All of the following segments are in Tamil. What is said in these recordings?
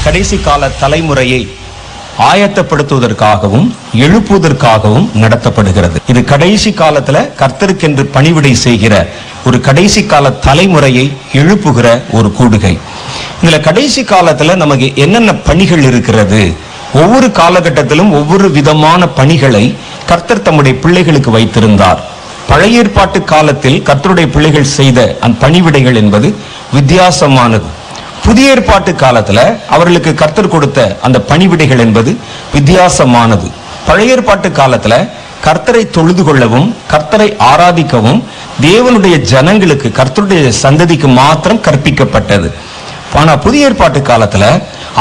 கடைசி கால தலைமுறையை ஆயத்தப்படுத்துவதற்காகவும் எழுப்புவதற்காகவும் நடத்தப்படுகிறது. இது கடைசி காலத்துல கர்த்தருக்கென்று பணிவிடை செய்கிற ஒரு கடைசி கால தலைமுறையை எழுப்புகிற ஒரு கூடுகை. இதுல கடைசி காலத்துல நமக்கு என்னென்ன பணிகள் இருக்கிறது, ஒவ்வொரு காலகட்டத்திலும் ஒவ்வொரு விதமான பணிகளை கர்த்தர் தம்முடைய பிள்ளைகளுக்கு வைத்திருந்தார். பழைய ஏற்பாட்டு காலத்தில் கர்த்தருடைய பிள்ளைகள் செய்த அந்த பணிவிடைகள் என்பது வித்தியாசமானது. புதிய ஏற்பாட்டு காலத்துல அவர்களுக்கு கர்த்தர் கொடுத்த அந்த பணிவிடைகள் என்பது வித்தியாசமானது. பழைய ஏற்பாட்டு காலத்துல கர்த்தரை தொழுது கொள்ளவும் கர்த்தரை ஆராதிக்கவும் தேவனுடைய ஜனங்களுக்கு, கர்த்தருடைய சந்ததிக்கு மாத்திரம் கற்பிக்கப்பட்டது. ஆனா புதிய ஏற்பாட்டு காலத்துல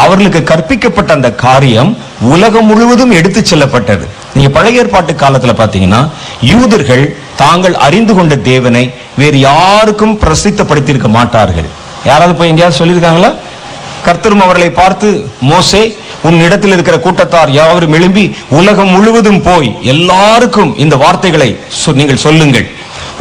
அவர்களுக்கு கற்பிக்கப்பட்ட அந்த காரியம் உலகம் முழுவதும் எடுத்து செல்லப்பட்டது. நீங்க பழைய ஏற்பாட்டு காலத்துல பாத்தீங்கன்னா யூதர்கள் தாங்கள் அறிந்து கொண்ட தேவனை வேறு யாருக்கும் பிரசித்தப்படுத்தியிருக்க மாட்டார்கள். யாராவது போய் எங்கேயாவது சொல்லியிருக்காங்களா? கர்த்தரும் அவர்களை பார்த்து, மோசே, உன் இடத்தில் இருக்கிற கூட்டத்தார் யாவரும் எழும்பி உலகம் முழுவதும் போய் எல்லாருக்கும் இந்த வார்த்தைகளை நீங்கள் சொல்லுங்கள்.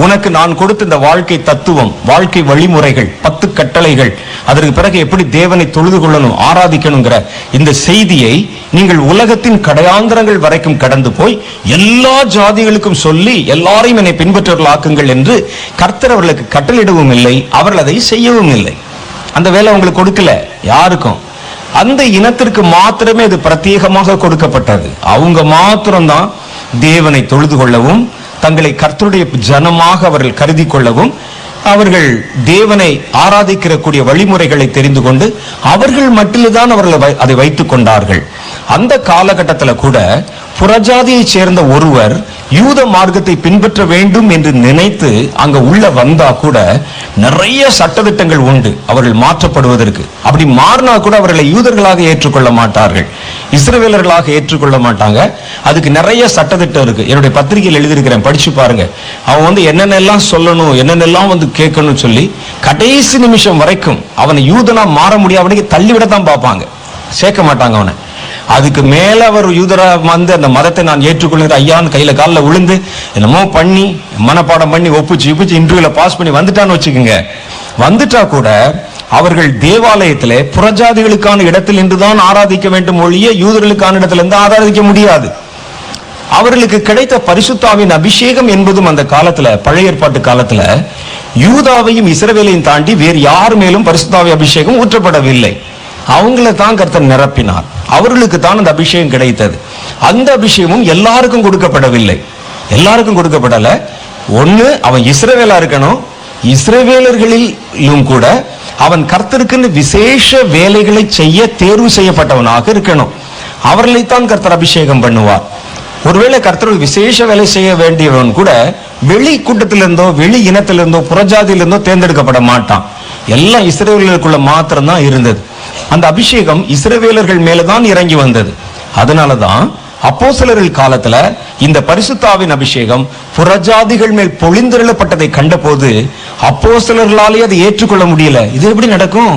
உனக்கு நான் கொடுத்த இந்த வாழ்க்கை தத்துவம், வாழ்க்கை வழிமுறைகள், 10 கட்டளைகள், அதற்கு பிறகு எப்படி தேவனை தொழுது கொள்ளணும், ஆராதிக்கணுங்கிற இந்த செய்தியை நீங்கள் உலகத்தின் கடையாந்திரங்கள் வரைக்கும் கடந்து போய் எல்லா ஜாதிகளுக்கும் சொல்லி எல்லாரையும் என்னை பின்பற்றவர்களாக்குங்கள் என்று கர்த்தர் அவர்களுக்கு கட்டளையிடவும் இல்லை, அவர்கள் அதை செய்யவும் இல்லை. அந்த வேலை அவங்களுக்கு கொடுக்கல யாருக்கும். அந்த இனத்திற்கு மாத்திரமே அது பிரத்யேகமாக கொடுக்கப்பட்டது. அவங்க மாத்திரம்தான் தேவனை தொழுது கொள்ளவும் தங்களை கர்த்தருடைய ஜனமாக அவர்கள் கருதி கொள்ளவும் அவர்கள் தேவனை ஆராதிக்கிற கூடிய வழிமுறைகளை தெரிந்து கொண்டு அவர்கள் மட்டும்தான் அவர்கள் அதை வைத்துக் கொண்டார்கள். அந்த காலகட்டத்தில் கூட புறஜாதியை சேர்ந்த ஒருவர் யூத மார்க்கத்தை பின்பற்ற வேண்டும் என்று நினைத்து அங்க உள்ள வந்தா கூட நிறைய சட்டதிட்டங்கள் உண்டு அவர்கள் மாற்றப்படுவதற்கு. அப்படி மாறினா கூட அவர்களை யூதர்களாக ஏற்றுக்கொள்ள மாட்டார்கள், இஸ்ரவேலர்களாக ஏற்றுக்கொள்ள மாட்டாங்க. அதுக்கு நிறைய சட்டதிட்டம் இருக்கு. என்னுடைய பத்திரிகையில் எழுதியிருக்கிறேன், படிச்சு பாருங்க. அவன் என்னென்னலாம் சொல்லணும், என்னென்னலாம் கேட்கணும்னு சொல்லி கடைசி நிமிஷம் வரைக்கும் அவனை யூதனா மாற முடியாத தள்ளிவிடத்தான் பார்ப்பாங்க, சேர்க்க மாட்டாங்க அவனை. அதுக்கு மேல அவர் யூதரா அந்த மதத்தை நான் ஏற்றுக்கொள்கிற ஐயான்னு கையில காலில் விழுந்து என்னமோ பண்ணி மனப்பாடம் பண்ணி ஒப்பிச்சு இன்டர்வியூல பாஸ் பண்ணி வந்துட்டான்னு வச்சுக்கோங்க. வந்துட்டா கூட அவர்கள் தேவாலயத்திலே புறஜாதிகளுக்கான இடத்தில் இருந்துதான் ஆராதிக்க வேண்டும் ஒழிய யூதர்களுக்கான இடத்துல இருந்து ஆராதிக்க முடியாது. அவர்களுக்கு கிடைத்த பரிசுத்தாவின் அபிஷேகம் என்பதும் அந்த காலத்துல, பழைய ஏற்பாட்டு காலத்துல யூதாவையும் இஸ்ரவேலையும் தாண்டி வேறு யார் மேலும் பரிசுத்தாவி அபிஷேகம் ஊற்றப்படவில்லை. அவங்கள தான் கர்த்தர் நிரப்பினார், அவர்களுக்கு தான் அந்த அபிஷேகம் கிடைத்தது. அந்த அபிஷேகமும் எல்லாருக்கும் கொடுக்கப்படவில்லை, எல்லாருக்கும் கொடுக்கப்படல. ஒண்ணு அவன் இஸ்ரவேலா இருக்கணும், இஸ்ரவேலர்களிலும் கூட அவன் கர்த்தருக்குன்னு விசேஷ வேலைகளை செய்ய தேர்வு செய்யப்பட்டவனாக இருக்கணும். அவர்களைத்தான் கர்த்தர் அபிஷேகம் பண்ணுவார். ஒருவேளை கர்த்தர் விசேஷ வேலை செய்ய வேண்டியவன் கூட வெளி கூட்டத்திலிருந்தோ வெளி இனத்திலிருந்தோ புறஜாதியிலிருந்தோ தேர்ந்தெடுக்கப்பட மாட்டான். எல்லாம் இஸ்ரவேலருக்குள்ள மாத்திரம்தான் இருந்தது. அந்த அபிஷேகம் இஸ்ரவேலர்கள் மேலதான் இறங்கி வந்தது. அதனாலதான் அப்போஸ்தலர்கள் காலத்துல இந்த பரிசுத்தாவின் அபிஷேகம் புறஜாதிகள் மேல் பொழிந்தெழப்பட்டதை கண்டபோது அப்போஸ்தலர்களாலே அதை ஏற்றுக்கொள்ள முடியல. இது எப்படி நடக்கும்?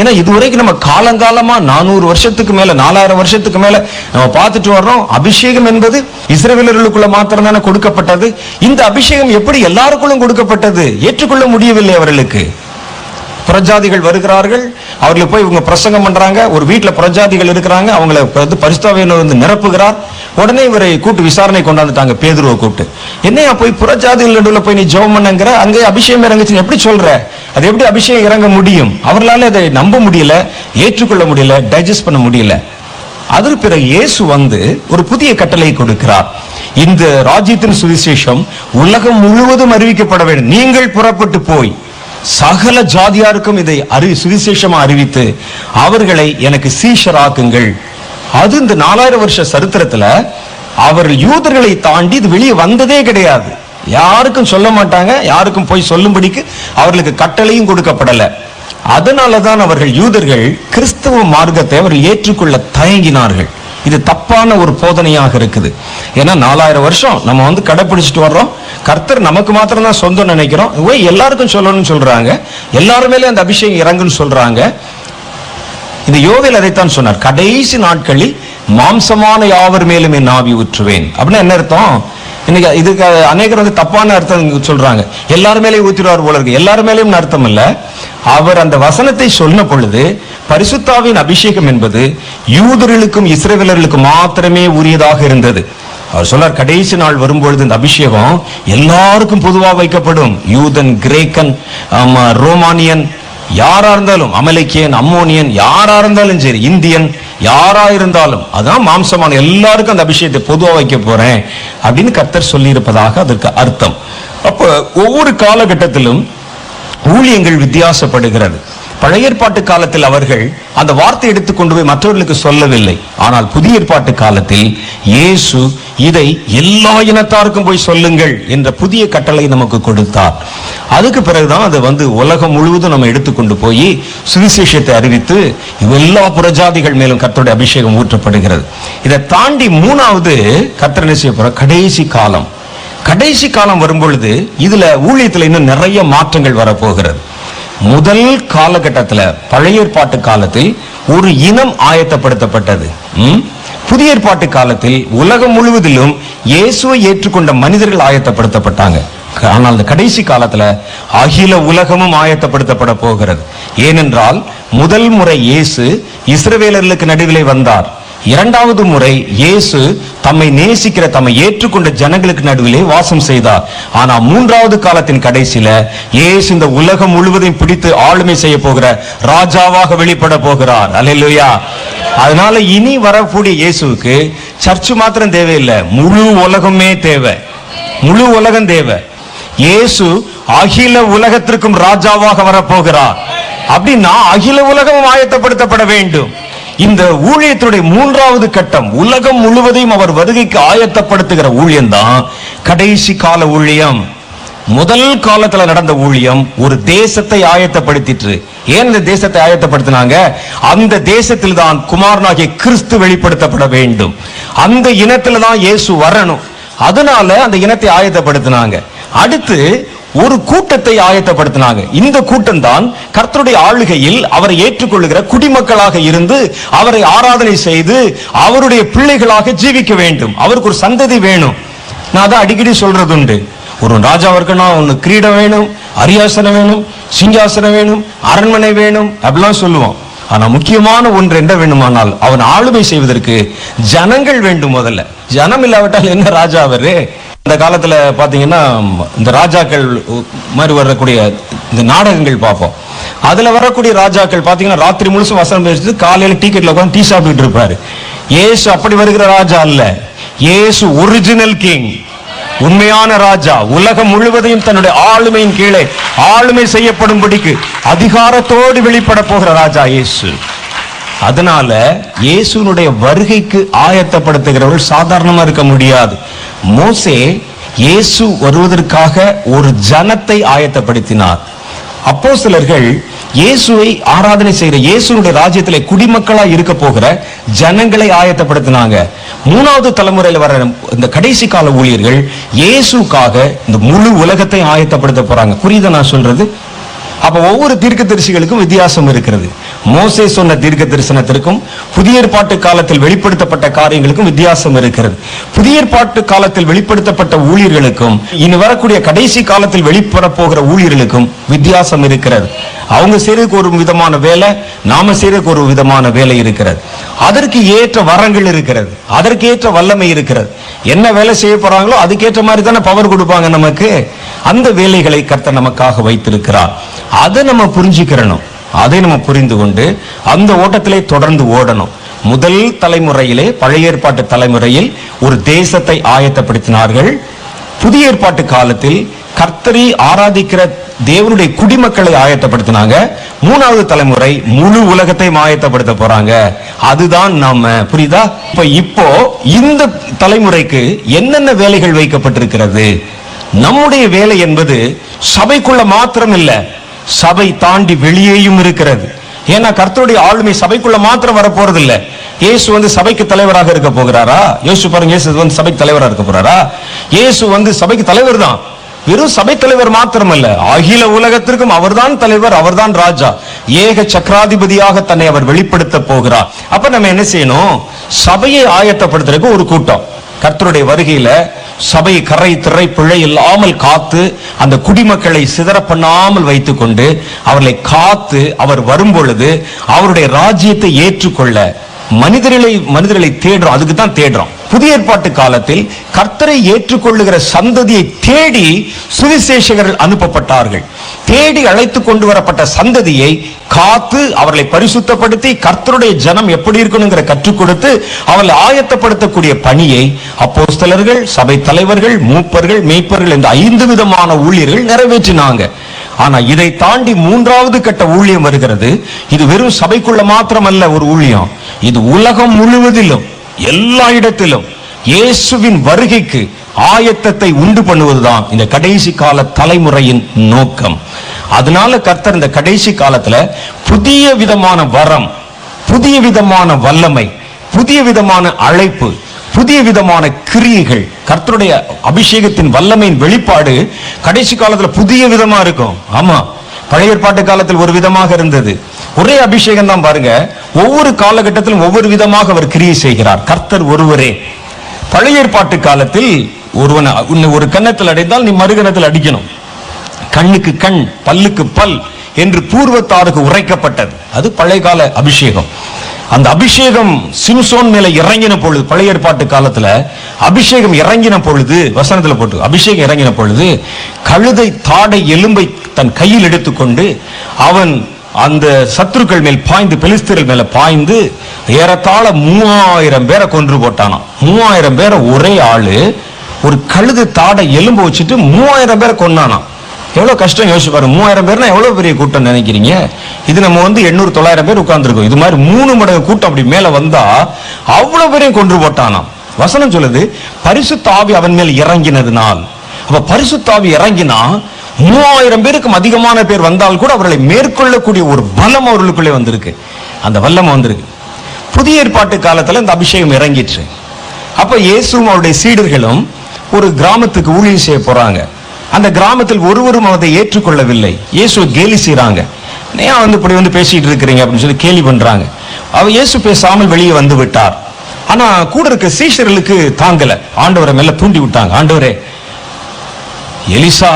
ஏன்னா இதுவரைக்கும் நம்ம காலங்காலமா 400 வருஷத்துக்கு மேல 4000 வருஷத்துக்கு மேல நம்ம பார்த்துட்டு வர்றோம். அபிஷேகம் என்பது இஸ்ரவேலர்களுக்குள்ள மாத்திரம் தானே கொடுக்கப்பட்டது. இந்த அபிஷேகம் எப்படி எல்லாருக்குள்ளும் கொடுக்கப்பட்டது? ஏற்றுக்கொள்ள முடியவில்லை அவர்களுக்கு. புறஜாதிகள் வருகிறார்கள், அவர்களுக்கு போய் இவங்க பிரசங்கம் பண்றாங்க. ஒரு வீட்டுல புறஜாதிகள் இருக்கிறாங்க, அவங்களை பரிசுத்தாவியானவர் நிரப்புகிறார். உடனே இவரை கூட்டு விசாரணை கொண்டாந்துட்டாங்க, பேதுருவை கூப்பிட்டு. என்னையா போய் புறஜாதிகள் நடுவில் போய் நீ ஜெபம் பண்ணுங்கிற, அங்கே அபிஷேகம் இறங்குச்சு எப்படி சொல்ற? அது எப்படி அபிஷேகம் இறங்க முடியும்? அவர்களால அதை நம்ப முடியல, ஏற்றுக்கொள்ள முடியல, டைஜஸ்ட் பண்ண முடியல. அதற்கு பிறகு இயேசு ஒரு புதிய கட்டளை கொடுக்கிறார். இந்த ராஜ்யத்தின் சுவிசேஷம் உலகம் முழுவதும் அறிவிக்கப்பட வேண்டும். நீங்கள் புறப்பட்டு போய் சகல ஜாதியாருக்கும் இதை சுவிசேஷமா அறிவித்து அவர்களை எனக்கு சீஷராக்குங்கள். அது இந்த 4000 வருஷ சரித்திரத்துல அவர்கள் யூதர்களை தாண்டி இது வெளியே வந்ததே கிடையாது. யாருக்கும் சொல்ல மாட்டாங்க, யாருக்கும் போய் சொல்லும்படிக்கு அவர்களுக்கு கட்டளையும் கொடுக்கப்படல. அதனாலதான் அவர்கள் யூதர்கள் கிறிஸ்தவ மார்க்கத்தை அவர்கள் ஏற்றுக்கொள்ள தயங்கினார்கள். இது தப்பான ஒரு போதனையாக இருக்குது. ஏன்னா 4000 வருஷம் நம்ம கடைபிடிச்சிட்டு வர்றோம். கர்த்தர் நமக்கு மாத்திரம் தான் சொந்தம் நினைக்கிறோம். எல்லாருக்கும் சொல்லணும்னு சொல்றாங்க, எல்லாருமேலே அந்த அபிஷேகம் இறங்குன்னு சொல்றாங்க. இந்த யோவேல் அதைத்தான் சொன்னார், கடைசி நாட்களில் மாம்சமான யாவர் மேலும் என் ஆவி ஊற்றுவேன். அப்படின்னா என்ன அர்த்தம்? இன்னைக்கு இதுக்கு அநேகர் வந்து தப்பான அர்த்தம் சொல்றாங்க. எல்லாரும் மேலேயும் ஊத்திடுவார் போல இருக்கு. எல்லாரும் மேலேயும் அர்த்தம் இல்ல. அவர் அந்த வசனத்தை சொன்ன பொழுது பரிசுத்தாவின் அபிஷேகம் என்பது யூதர்களுக்கும் இஸ்ரவேலர்களுக்கும் மாத்திரமே உரியதாக இருந்தது. அவர் சொன்னார், கடைசி நாள் வரும்பொழுது இந்த அபிஷேகம் எல்லாருக்கும் பொதுவாக வைக்கப்படும். யூதன், கிரேக்கன், ரோமானியன், யாரா இருந்தாலும், அமலேக்கியன், அம்மோனியன், யாரா இருந்தாலும் சரி, இந்தியன், யாரா இருந்தாலும், அதான் மாம்சமான எல்லாருக்கும் அந்த அபிஷேகத்தை பொதுவாக வைக்க போறேன் அப்படின்னு கர்த்தர் சொல்லி இருப்பதாக அதற்கு அர்த்தம். அப்போ ஒவ்வொரு காலகட்டத்திலும் ஊழியங்கள் வித்தியாசப்படுகிறது. பழைய ஏற்பாட்டு காலத்தில் அவர்கள் அந்த வார்த்தை எடுத்துக்கொண்டு போய் மற்றவர்களுக்கு சொல்லவில்லை. ஆனால் புதிய ஏற்பாட்டு காலத்தில் இயேசு இதை எல்லா இனத்தாருக்கும் போய் சொல்லுங்கள் என்ற புதிய கட்டளை நமக்கு கொடுத்தார். அதுக்கு பிறகுதான் அது வந்து உலகம் முழுவதும் நம்ம எடுத்துக்கொண்டு போய் சுவிசேஷத்தை அறிவித்து எல்லா புறஜாதிகள் மேலும் கர்த்தருடைய அபிஷேகம் ஊற்றப்படுகிறது. இதை தாண்டி மூணாவது கர்த்தர் என்ன செய்ய போற, கடைசி காலம். கடைசி காலம் வரும்பொழுது இதுல ஊழியத்துல இன்னும் நிறைய மாற்றங்கள் வரப்போகிறது. முதல் காலகட்டத்தில் பழைய ஏற்பாட்டு காலத்தில் ஒரு இனம் ஆயத்தப்படுத்தப்பட்டது. புதிய ஏற்பாட்டு காலத்தில் உலகம் முழுவதிலும் இயேசுவை ஏற்றுக்கொண்ட மனிதர்கள் ஆயத்தப்படுத்தப்பட்டாங்க. ஆனால் அந்த கடைசி காலத்துல அகில உலகமும் ஆயத்தப்படுத்தப்பட போகிறது. ஏனென்றால் முதல் முறை இயேசு இஸ்ரவேலர்களுக்கு நடுவிலே வந்தார். இரண்டாவது முறை இயேசு தம்மை நேசிக்கிற, தம்மை ஏற்றுக்கொண்ட ஜனங்களுக்கு நடுவிலே வாசம் செய்தார். ஆனா மூன்றாவது காலத்தின் கடைசியில இயேசு இந்த உலகம் முழுவதையும் பிடித்து ஆளுமை செய்ய போகிற ராஜாவாக வெளிப்பட போகிறார். அல்லேலூயா. அதனால இனி வரக்கூடிய இயேசுவுக்கு சர்ச் மாத்திரம் தேவையில்லை, முழு உலகமே தேவை. முழு உலகம் தேவை. இயேசு அகில உலகத்திற்கும் ராஜாவாக வரப்போகிறார். அப்படின்னா அகில உலகமும் ஆயத்தப்படுத்தப்பட வேண்டும். இந்த ஊழியத்துடைய மூன்றாவது கட்டம் உலகம் முழுவதையும் அவர் வருகைக்கு ஆயத்தப்படுத்துகிற ஊழியம் தான் கடைசி கால ஊழியம். முதல் காலத்துல நடந்த ஊழியம் ஒரு தேசத்தை ஆயத்தப்படுத்திற்று. ஏன் இந்த தேசத்தை ஆயத்தப்படுத்தினாங்க? அந்த தேசத்தில் தான் குமாரனாகிய கிறிஸ்து வெளிப்படுத்தப்பட வேண்டும். அந்த இனத்துல தான் இயேசு வரணும். அதனால அந்த இனத்தை ஆயத்தப்படுத்தினாங்க. அடுத்து ஒரு கூட்டத்தை ஆயத்தப்படுத்தினாங்க. இந்த கூட்டம் தான் கர்த்தருடைய ஆளுகையில் அவரை ஏற்றுக்கொள்ளுகிற குடிமக்களாக இருந்து அவரை ஆராதனை செய்து அவருடைய பிள்ளைகளாக ஜீவிக்க வேண்டும். அவருக்கு ஒரு சந்ததி வேணும். நான் தான் அடிக்கடி சொல்றது உண்டு, ஒரு ராஜா இருக்கணும், ஒன்னு கிரீடம் வேணும், அரியாசனம் வேணும், சிங்காசனம் வேணும், அரண்மனை வேணும் அப்படிலாம் சொல்லுவோம். ஆனா முக்கியமான ஒன்று என்ன வேண்டுமானால் அவன் ஆளுமை செய்வதற்கு ஜனங்கள் வேண்டும். முதல்ல ஜனம் இல்லாவிட்டால் என்ன ராஜா அவரு? இந்த காலத்துல பாத்தீங்கன்னா இந்த ராஜாக்கள் மாதிரி வரக்கூடிய இந்த நாடகங்கள் பார்ப்போம். அதுல வரக்கூடிய ராஜாக்கள் பாத்தீங்கன்னா ராத்திரி முழுசும் வசனம் பேசிட்டு காலையில டிக்கெட்ல உட்காந்து டீ சாப்பிட்டு இருப்பாரு. இயேசு அப்படி வருகிற ராஜா அல்ல. இயேசு ஒரிஜினல் கிங், உண்மையான ராஜா. உலகம் முழுவதையும் தன்னுடைய ஆளுமையின் கீழே ஆளுமை செய்யப்படும்படிக்கு அதிகாரத்தோடு வெளிப்பட போகிற ராஜா இயேசு. அதனால இயேசுனுடைய வருகைக்கு ஆயத்தப்படுத்துகிறவர்கள் சாதாரணமா இருக்க முடியாது. மோசே இயேசு வருவதற்காக ஒரு ஜனத்தை ஆயத்தப்படுத்தினார். அப்போஸ்தலர்கள் இயேசுவை ஆராதனை செய்கிற, இயேசுனுடைய ராஜ்யத்திலே குடிமக்களா இருக்க போகிற ஜனங்களை ஆயத்தப்படுத்தினாங்க. மூணாவது தலைமுறையில் வர இந்த கடைசி கால ஊழியர்கள் இயேசுக்காக இந்த முழு உலகத்தை ஆயத்தப்படுத்த போறாங்க. புரியுதா நான் சொல்றது? அப்ப ஒவ்வொரு தீர்க்கதரிசிகளுக்கும் வித்தியாசம் இருக்கிறது. மோசே சொன்ன தீர்க்க தரிசனத்திற்கும் புதிய ஏற்பாட்டு காலத்தில் வெளிப்படுத்தப்பட்ட காரியங்களுக்கும் வித்தியாசம் இருக்கிறது. புதிய ஏற்பாட்டு காலத்தில் வெளிப்படுத்தப்பட்ட ஊழியர்களுக்கும் இனி வரக்கூடிய கடைசி காலத்தில் வெளிப்பட போகிற ஊழியர்களுக்கும் வித்தியாசம் இருக்கிறது. அவங்க செய்யறதுக்கு ஒரு விதமான வேலை, நாம செய்யறதுக்கு ஒரு விதமான வேலை இருக்கிறது. அதற்கு ஏற்ற வரங்கள் இருக்கிறது, அதற்கு ஏற்ற வல்லமை இருக்கிறது. என்ன வேலை செய்ய போறாங்களோ அதுக்கேற்ற மாதிரி தானே பவர் கொடுப்பாங்க நமக்கு. அந்த வேலைகளை கர்த்தர் நமக்காக வைத்திருக்கிறார். அதை நம்ம புரிஞ்சுக்கிறணும். அதை நம்ம புரிந்து கொண்டு அந்த ஓட்டத்திலே தொடர்ந்து ஓடணும். முதல் தலைமுறையிலே பழைய ஏற்பாட்டு தலைமுறையில் ஒரு தேசத்தை ஆயத்தப்படுத்தினார்கள். புதிய ஏற்பாட்டு காலத்தில் கர்த்தரை ஆராதிக்கிற தேவனுடைய குடிமக்களை ஆயத்தப்படுத்தினாங்க. மூணாவது தலைமுறை முழு உலகத்தையும் ஆயத்தப்படுத்த போறாங்க. அதுதான் நாம. புரியுதா? இப்போ இந்த தலைமுறைக்கு என்னென்ன வேலைகள் வைக்கப்பட்டிருக்கிறது? நம்முடைய வேலை என்பது சபைக்குள்ள மாத்திரம் இல்ல, சபை தாண்டி வெளியேயும் இருக்கிறது. ஏன்னா கர்த்தருடைய ஆளுமை சபைக்குள்ள மாத்திரம் வர போறது இல்ல. இயேசு வந்து சபைக்கு தலைவராக இருக்க போகிறாரா? இயேசு பாருங்க, இயேசு வந்து சபைக்கு தலைவராக இருக்க போறாரா? இயேசு வந்து சபைக்கு தலைவர் தான். வெறும் சபை தலைவர் மாத்திரம் அல்ல, அகில உலகத்திற்கும் அவர்தான் தலைவர், அவர்தான் ராஜா. ஏக சக்கராதிபதியாக தன்னை அவர் வெளிப்படுத்த போகிறார். அப்ப நம்ம என்ன செய்யணும்? சபையை ஆயத்தப்படுத்துறதுக்கு ஒரு கூட்டம். கர்த்தருடைய வருகையில சபை கரை திரை பிழை இல்லாமல் காத்து அந்த குடிமக்களை சிதற பண்ணாமல் வைத்துக் கொண்டு அவர்களை காத்து அவர் வரும் பொழுது அவருடைய ராஜ்யத்தை ஏற்றுக்கொள்ள மனிதர்களை தேடுறோம். அதுக்கு தான் தேடுறோம். புதிய ஏற்பாட்டு காலத்தில் கர்த்தரை ஏற்றுக்கொள்ளுகிற சந்ததியை தேடி சுவிசேஷகர்கள் அனுப்பப்பட்டார்கள். தேடி அழைத்து கொண்டு வரப்பட்ட சந்ததியை காத்து அவர்களை பரிசுத்தப்படுத்தி கர்த்தருடைய ஜனம் எப்படி இருக்கணுங்கிற கற்றுக் கொடுத்து அவர்களை ஆயத்தப்படுத்தக்கூடிய பணியை அப்போஸ்தலர்கள், சபை தலைவர்கள், மூப்பர்கள், மேய்ப்பர்கள் என்ற 5 விதமான ஊழியர்கள் நிறைவேற்றினாங்க. ஆனா இதை தாண்டி 3வது கட்ட ஊழியம் வருகிறது. இது வெறும் சபைக்குள்ள மாத்திரமல்ல ஒரு ஊழியம், இது உலகம் முழுவதிலும் எல்லா இடத்திலும் இயேசுவின் வருகைக்கு ஆயத்தத்தை உண்டு பண்ணுவதுதான் இந்த கடைசி கால தலைமுறையின் நோக்கம். அதனால கர்த்தர் இந்த கடைசி காலத்துல புதிய விதமான வரம், புதிய விதமான வல்லமை, புதிய விதமான அழைப்பு, புதிய விதமான கிரியைகள், கர்த்தருடைய அபிஷேகத்தின் வல்லமையின் வெளிப்பாடு கடைசி காலத்துல புதிய விதமா இருக்கும். ஆமா, பழைய ஏற்பாட்டு காலத்தில் ஒரு விதமாக இருந்தது. ஒரே அபிஷேகம் தான் பாருங்க. ஒவ்வொரு காலகட்டத்திலும் ஒவ்வொரு விதமாக அவர் கிரியை செய்கிறார். கர்த்தர் ஒருவரே. பழைய ஏற்பாட்டு காலத்தில் ஒரு கன்னத்தில் அடைந்தால் நீ மறுகணத்தில் அடிக்கணும். கண்ணுக்கு கண், பல்லுக்கு பல் என்று பூர்வத்தாருக்கு உரைக்கப்பட்டது. அது பழைய கால அபிஷேகம். அந்த அபிஷேகம் சிம்சோன் மேல இறங்கின பொழுது, பழைய ஏற்பாட்டு காலத்துல அபிஷேகம் இறங்கின பொழுது, வசனத்துல போட்டு அபிஷேகம் இறங்கின பொழுது கழுதை தாடை எலும்பை தன் கையில் எடுத்துக்கொண்டு அவன் அந்த சத்துருக்கள் மேல் பாய்ந்து, பெலிஸ்தர்கள் மேல பாய்ந்து ஏறத்தாழ 3000 பேரை கொன்று போட்டானாம். 3000 பேரை ஒரே ஆளு ஒரு கழுதை தாடை எலும்பு வச்சுட்டு 3000 பேரை கொன்னானாம். எவ்வளவு கஷ்டம் யோசிச்சு பாருங்க. 3000 பேர்னா எவ்வளவு பெரிய கூட்டம் நினைக்கிறீங்க? இது நம்ம 800-900 பேர் உட்கார்ந்துருக்கோம். இது மாதிரி 3 மடங்கு கூட்டம் அப்படி மேல வந்தா அவ்வளவு பேரையும் கொன்று போட்டானாம். வசனம் சொல்லுது பரிசுத்த ஆவி அவன் மேல் இறங்கினதுனால். அப்ப பரிசுத்த ஆவி இறங்கினா 3000 பேருக்கும் அதிகமான பேர் வந்தால் கூட அவர்களை மேற்கொள்ளக்கூடிய ஒரு பலம் அவர்களுக்குள்ளே வந்திருக்கு. அந்த வல்லம் வந்திருக்கு. புதிய ஏற்பாட்டு காலத்துல இந்த அபிஷேகம் இறங்கிற்று. அப்ப இயேசுவும் அவருடைய சீடர்களும் ஒரு கிராமத்துக்கு ஊழியம் செய்ய போறாங்க. அந்த கிராமத்தில் ஒருவரும் அதை ஏற்றுக்கொள்ளவில்லை. இயேசு கேலி செய்றாங்க. ஏன் இப்படி பேசிட்டு இருக்கிறீங்க அப்படின்னு சொல்லி கேலி பண்றாங்க. அவர் இயேசு பேசாமல் வெளியே வந்து விட்டார். ஆனா கூட இருக்க சீஷர்களுக்கு தாங்கல. ஆண்டவரை மேல தூண்டி விட்டாங்க. ஆண்டவரே, எலிசா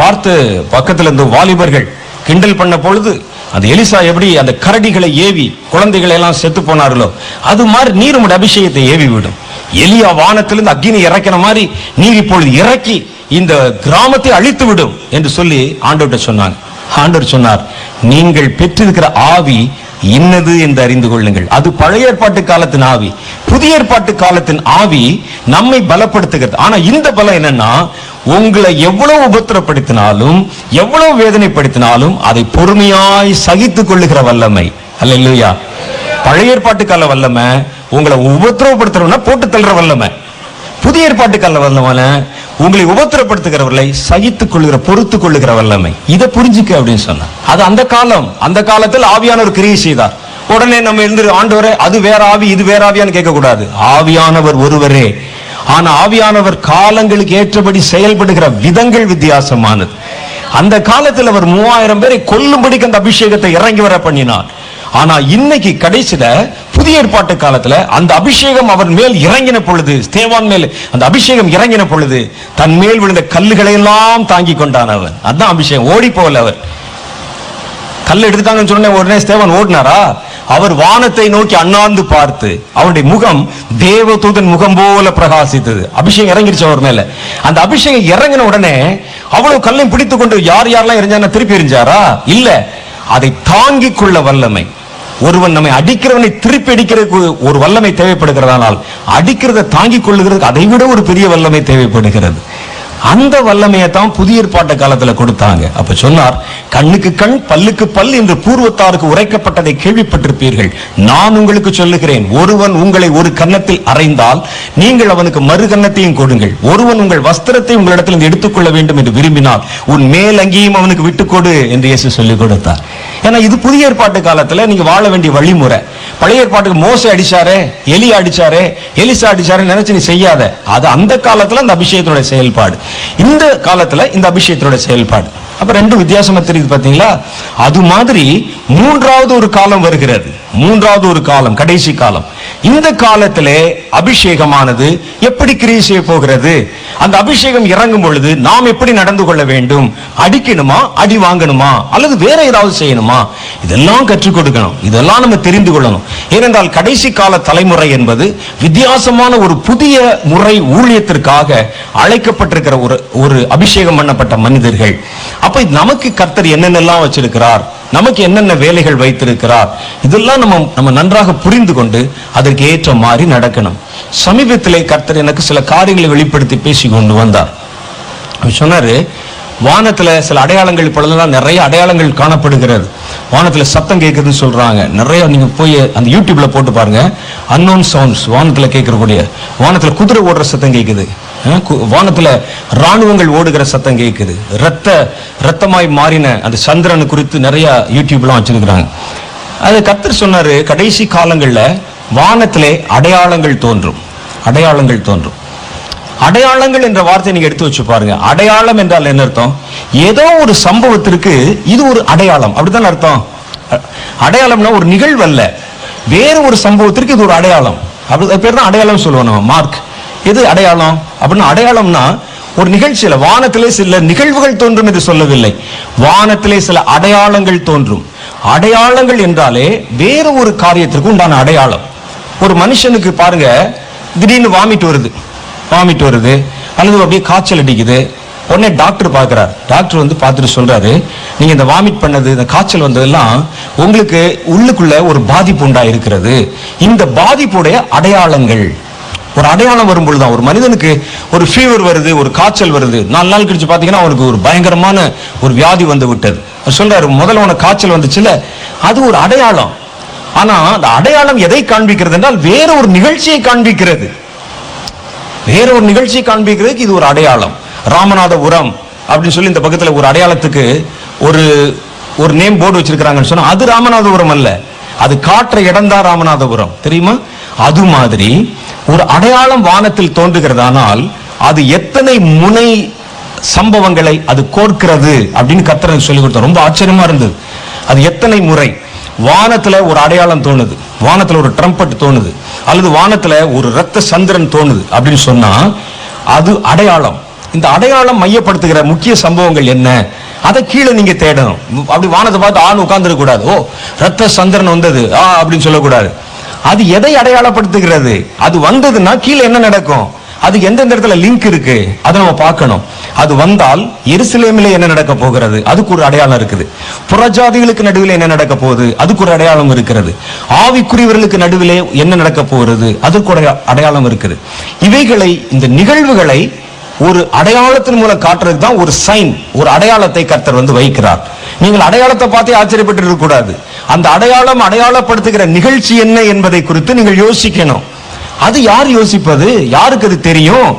பார்த்து பக்கத்துல இருந்த வாலிபர்கள் கிண்டல் பண்ண பொழுது அந்த எலிசா எப்படி அந்த கரடிகளை ஏவி குழந்தைகளை எல்லாம் செத்து போனார்களோ அது மாதிரி நீர் உம்முடைய அபிஷேகத்தை ஏவி விடும். எலியா வானத்திலிருந்து அக்கினி இறக்கின மாதிரி நீர் இப்பொழுது இறக்கி இந்த கிராமத்தை அழித்து விடும் என்று சொல்லி ஆண்டவர்கிட்ட சொன்னாங்க. ஆண்டவர் சொன்னார், நீங்கள் பெற்றிருக்கிற ஆவி இன்னது என்று அறிந்து கொள்ளுங்கள். அது பழைய ஏற்பாட்டு காலத்தின் ஆவி. புதிய ஏற்பாட்டு காலத்தின் ஆவி நம்மை பலப்படுத்துகிறது. ஆனா இந்த பலம் என்னன்னா, உங்களை எவ்வளவு உபத்திரப்படுத்தினாலும் எவ்வளவு வேதனைப்படுத்தினாலும் அதை பொறுமையாய் சகித்துக் கொள்ளுகிற வல்லமை. அல்லேலூயா. பழைய ஏற்பாட்டு கால வல்லமை உங்களை உபத்திரவப்படுத்துறவனா போட்டு தள்ளுற வல்லமை. புதிய ஏற்பாட்டு கால வல்லமை உங்களை உபத்திரப்படுத்துகிறவர்களை சகித்துக் கொள்ளுகிற, பொறுத்துக் கொள்ளுகிற வல்லமை. இதை புரிஞ்சுக்க அப்படின்னு சொன்னார். அது அந்த காலம். அந்த காலத்தில் ஆவியானவர் கிரியை செய்தார். உடனே நம்ம இருந்து ஆண்டவரே அது வேற ஆவி இது வேற ஆவியான்னு கேட்க கூடாது. ஆவியானவர் ஒருவரே. ஆனா ஆவியானவர் காலங்களுக்கு ஏற்றபடி செயல்படுகிற விதங்கள் வித்தியாசமானது. அந்த காலத்தில் அவர் 3000 பேரை கொல்லும்படிக்கு அந்த அபிஷேகத்தை இறங்கி வர பண்ணினார். ஆனா இன்னைக்கு கடைசியில புதிய ஏற்பாட்டு காலத்துல அந்த அபிஷேகம் அவர் மேல் இறங்கின பொழுது, ஸ்தேவான் மேல் அந்த அபிஷேகம் இறங்கின பொழுது தன் மேல் விழுந்த கல்லுகளை எல்லாம் தாங்கி கொண்டான் அவன். அதான் அபிஷேகம். ஓடி போகல அவர். கல் எடுத்துட்டாங்கன்னு சொன்ன உடனே ஸ்தேவான் ஓடினாரா? அவர் வானத்தை நோக்கி அண்ணாந்து பார்த்து அவருடைய முகம் தேவதூதன் முகம் போல பிரகாசித்தது. அபிஷேகம் இறங்கிருச்சு அவர் மேல. அந்த அபிஷேகம் இறங்கின உடனே அவ்வளவு கல்லையும் பிடித்துக் கொண்டு யாரெல்லாம் எரிஞ்சான திருப்பி எரிஞ்சாரா? இல்ல, அதை தாங்கிக் கொள்ள வல்லமை. ஒருவன் நம்மை அடிக்கிறவனை திருப்பி அடிக்கிறதுக்கு ஒரு வல்லமை தேவைப்படுகிறதானால் அடிக்கிறத தாங்கிக் கொள்ளுகிறதுக்கு அதை விட ஒரு பெரிய வல்லமை தேவைப்படுகிறது. அந்த வல்லமையை தான் புதிய ஏற்பாட்டு காலத்துல கொடுத்தாங்க. அப்ப சொன்னார், கண்ணுக்கு கண் பல்லுக்கு பல் என்று பூர்வத்தாருக்கு உரைக்கப்பட்டதை கேள்விப்பட்டிருப்பீர்கள். நான் உங்களுக்கு சொல்லுகிறேன், ஒருவன் உங்களை ஒரு கன்னத்தில் அறைந்தால் நீங்கள் அவனுக்கு மறு கன்னத்தையும் கொடுங்கள். ஒருவன் உங்கள் வஸ்திரத்தை உங்களிடத்தில் எடுத்துக்கொள்ள வேண்டும் என்று விரும்பினால் உன் மேல் அங்கேயும் அவனுக்கு விட்டுக்கொடு என்று இயேசு சொல்லிக் கொடுத்தார். ஏன்னா இது புதிய ஏற்பாட்டு காலத்துல நீங்க வாழ வேண்டிய வழிமுறை. பழைய ஏற்பாட்டுக்கு மோசே அடிச்சாரே, எலியா அடிச்சாரே, எலிசா அடிச்சாரே நினைச்சு நீ செய்யாத. அது அந்த காலத்துல அந்த அபிஷேகத்தோட செயல்பாடு. இந்த காலத்துல இந்த அபிஷேகத்தோட செயல்பாடு. அப்ப ரெண்டு வித்தியாசமா தெரியுது பாத்தீங்களா? அது மாதிரி மூன்றாவது ஒரு காலம் வருகிறது. மூன்றாவது ஒரு காலம், கடைசி காலம். இந்த காலத்திலே அபிஷேகமானது எப்படி கிரியை செய்ய போகிறது? அந்த அபிஷேகம் இறங்கும் பொழுது நாம் எப்படி நடந்து கொள்ள வேண்டும்? அடிக்கணுமா, அடி வாங்கணுமா, அல்லது வேற ஏதாவது செய்யணுமா? இதெல்லாம் கற்றுக் கொடுக்கணும், இதெல்லாம் நம்ம தெரிந்து கொள்ளணும். ஏனென்றால் கடைசி கால தலைமுறை என்பது வித்தியாசமான ஒரு புதிய முறை ஊழியத்திற்காக அழைக்கப்பட்டிருக்கிற ஒரு அபிஷேகம் பண்ணப்பட்ட மனிதர்கள். அப்ப நமக்கு கர்த்தர் என்னென்னலாம் வச்சிருக்கிறார், நமக்கு என்னென்ன வேலைகள் வைத்திருக்கிறார், இதெல்லாம் நம்ம நன்றாக புரிந்து கொண்டு அதற்கு ஏற்ற மாதிரி நடக்கணும். சமீபத்திலே கர்த்தர் எனக்கு சில காரியங்களை வெளிப்படுத்தி பேசி கொண்டு வந்தார். சொன்னாரு, வானத்துல சில அடையாளங்கள், இப்பொழுதுதான் நிறைய அடையாளங்கள் காணப்படுகிறது. வானத்துல சத்தம் கேட்குதுன்னு சொல்றாங்க. நிறைய நீங்க போய் அந்த யூடியூப்ல போட்டு பாருங்க, அன்னோன் சவுண்ட்ஸ் வானத்துல கேட்கக்கூடிய. வானத்துல குதிரை ஓடுற சத்தம் கேட்குது, வானத்துல ராணுவங்கள் ஓடுகிற சத்தம் கேட்குது, ரத்தமாய் மாறின அந்த சந்திரன் குறித்து நிறைய யூடியூப்லாம் வச்சிருக்கிறாங்க. அது கர்த்தர் சொன்னாரு, கடைசி காலங்கள்ல வானத்திலே அடையாளங்கள் தோன்றும், அடையாளங்கள் தோன்றும். அடையாளங்கள் என்ற வார்த்தை நீங்க எடுத்து வச்சு பாருங்க. அடையாளம் என்றால் என்ன அர்த்தம்? ஏதோ ஒரு சம்பவத்திற்கு இது ஒரு அடையாளம், அப்படித்தான் அர்த்தம். அடையாளம்னா ஒரு நிகழ்வு அல்ல, வேற ஒரு சம்பவத்திற்கு இது ஒரு அடையாளம். அப்படி பேர் தான் அடையாளம் சொல்லுவோம் நம்ம, மார்க். எது அடையாளம் அப்படின்னா? அடையாளம்னா ஒரு நிகழ்ச்சியில வானத்திலே சில நிகழ்வுகள் தோன்றும் என்று சொல்லவில்லை, வானத்திலே சில அடையாளங்கள் தோன்றும். அடையாளங்கள் என்றாலே வேற ஒரு காரியத்திற்கு உண்டான அடையாளம். ஒரு மனுஷனுக்கு பாருங்க, திடீர்னு வாமிட் வருது, அல்லது அப்படியே காய்ச்சல் அடிக்குது. உடனே டாக்டர் பார்க்கிறார். டாக்டர் வந்து பார்த்துட்டு சொல்றாரு, நீங்க இந்த வாமிட் பண்ணது, இந்த காய்ச்சல் வந்ததெல்லாம் உங்களுக்கு உள்ளுக்குள்ள ஒரு பாதிப்பு உண்டா இருக்கிறது. இந்த பாதிப்புடைய அடையாளங்கள். ஒரு அடையாளம் வரும்பொழுதுதான் ஒரு மனிதனுக்கு ஒரு ஃபீவர் வருது, ஒரு காய்ச்சல் வருது, 4 நாள் கழிச்சு பாத்தீங்கன்னா அவனுக்கு ஒரு பயங்கரமான ஒரு வியாதி வந்து விட்டது. சொல்றாரு, முதல்ல உனக்கு காய்ச்சல் வந்துச்சுல, அது ஒரு அடையாளம். ஆனா அந்த அடையாளம் எதை காண்பிக்கிறது என்றால் வேற ஒரு நிகழ்ச்சியை காண்பிக்கிறது, வேற ஒரு நிகழ்ச்சியை காண்பிக்கிறதுக்கு இது ஒரு அடையாளம். ராமநாதபுரம் அப்படின்னு சொல்லி இந்த பக்கத்துல ஒரு அடையாளத்துக்கு ஒரு நேம் போர்டு வச்சிருக்கிறாங்கன்னு சொன்னா அது ராமநாதபுரம் அல்ல, அது காட்டுற இடம் தான் ராமநாதபுரம், தெரியுமா? அது மாதிரி ஒரு அடையாளம் வானத்தில் தோன்றுகிறதானால் அது எத்தனை முனை சம்பவங்களை அது கோர்க்கிறது அப்படின்னு கர்த்தர் சொல்லி கொடுத்தார். ரொம்ப ஆச்சரியமா இருந்தது. அது எத்தனை முறை வானத்துல ஒரு அடையாளம் தோணுது, வானத்துல ஒரு ட்ரம்பட் தோணுது, அல்லது வானத்துல ஒரு ரத்த சந்திரன் தோணுது அப்படின்னு சொன்னா அது அடையாளம். இந்த அடையாளம் மையப்படுத்துகிற முக்கிய சம்பவங்கள் என்ன, அதை கீழே நீங்க தேடணும். அப்படி வானத்தை பார்த்து ஆண் உட்கார்ந்துட கூடாது, ஓ ரத்த சந்திரன் வந்தது அப்படின்னு சொல்லக்கூடாது. அது எதை அடையாளப்படுத்துகிறது? அது வந்ததுன்னா கீழே என்ன நடக்கும், அது எந்தெந்த இடத்துல லிங்க் இருக்கு, அதை நம்ம பார்க்கணும். அது வந்தால் எருசலேமிலே என்ன நடக்க போகிறது, அதுக்கு ஒரு அடையாளம் இருக்குது. புறஜாதிகளுக்கு நடுவில் என்ன நடக்க போகுது, அதுக்கு ஒரு அடையாளம் இருக்கிறது. ஆவிக்குரியவர்களுக்கு நடுவிலே என்ன நடக்க போகிறது, அதுக்கு ஒரு அடையாளம் இருக்குது. இவைகளை, இந்த நிகழ்வுகளை ஒரு அடையாளத்தின் மூலம் காட்டுறதுக்கு தான் ஒரு சைன், ஒரு அடையாளத்தை கர்த்தர் வந்து வைக்கிறார். நீங்கள் அடையாளத்தை பார்த்தே ஆச்சரியப்பட்டு இருக்க கூடாது. அந்த அடையாளம் அடையாளப்படுத்துகிற நிகழ்ச்சி என்ன என்பதை குறித்து நீங்கள் யோசிக்கணும். அது யார் யோசிப்பது, யாருக்கு அது தெரியும்?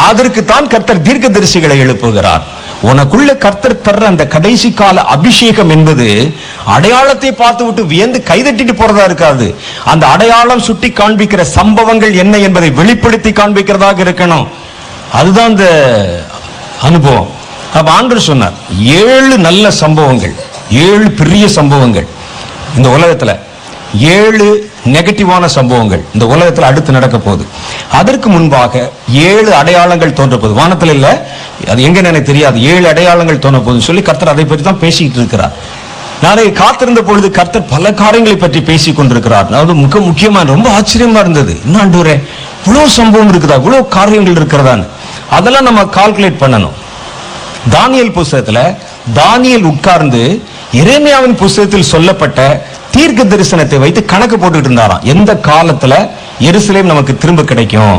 அதற்கு தான் கர்த்தர் தீர்க்கதரிசிகளை எழுப்புகிறார். உனக்குள்ள கர்த்தர் தர்ற அந்த கடைசி கால அபிஷேகம் என்பது அடையாளத்தை பார்த்து விட்டு வியந்து கைதட்டிட்டு போறதா இருக்காது. அந்த அடையாளம் சுட்டி காண்பிக்கிற சம்பவங்கள் என்ன என்பதை வெளிப்படுத்தி காண்பிக்கிறதாக இருக்கணும். அதுதான் இந்த அனுபவம். அப்ப ஆண்டவர் சொன்னார், 7 நல்ல சம்பவங்கள், 7 பெரிய சம்பவங்கள் இந்த உலகத்துல, 7 நெகட்டிவான சம்பவங்கள் இந்த உலகத்துல அடுத்து நடக்க போகுது. அதற்கு முன்பாக 7 அடையாளங்கள் தோன்ற போகுது. வானத்துல இல்ல, அது எங்க எனக்கு தெரியாது, 7 அடையாளங்கள் தோன்ற போகுதுன்னு சொல்லி கர்த்தர் அதை பற்றி தான் பேசிட்டு இருக்கிறார். நாளை காத்திருந்த பொழுது கர்த்தர் பல காரியங்களை பற்றி பேசிக் கொண்டிருக்கிறார். அதாவது மிக முக்கியமா ரொம்ப ஆச்சரியமா இருந்தது, என்ன ஆண்டவரே இவ்வளவு சம்பவம் இருக்குதா, இவ்வளவு காரியங்கள் இருக்கிறதான்னு. அதெல்லாம் நம்ம கால்குலேட் பண்ணணும். தானியேல் புஸ்தகத்துல தானியேல் உட்கார்ந்து எரேமியாவின் புஸ்தகத்தில் சொல்லப்பட்ட தீர்க்க தரிசனத்தை வைத்து கணக்கு போட்டுட்டு இருந்தாராம். எந்த காலத்துல எருசலேம் நமக்கு திரும்ப கிடைக்கும்,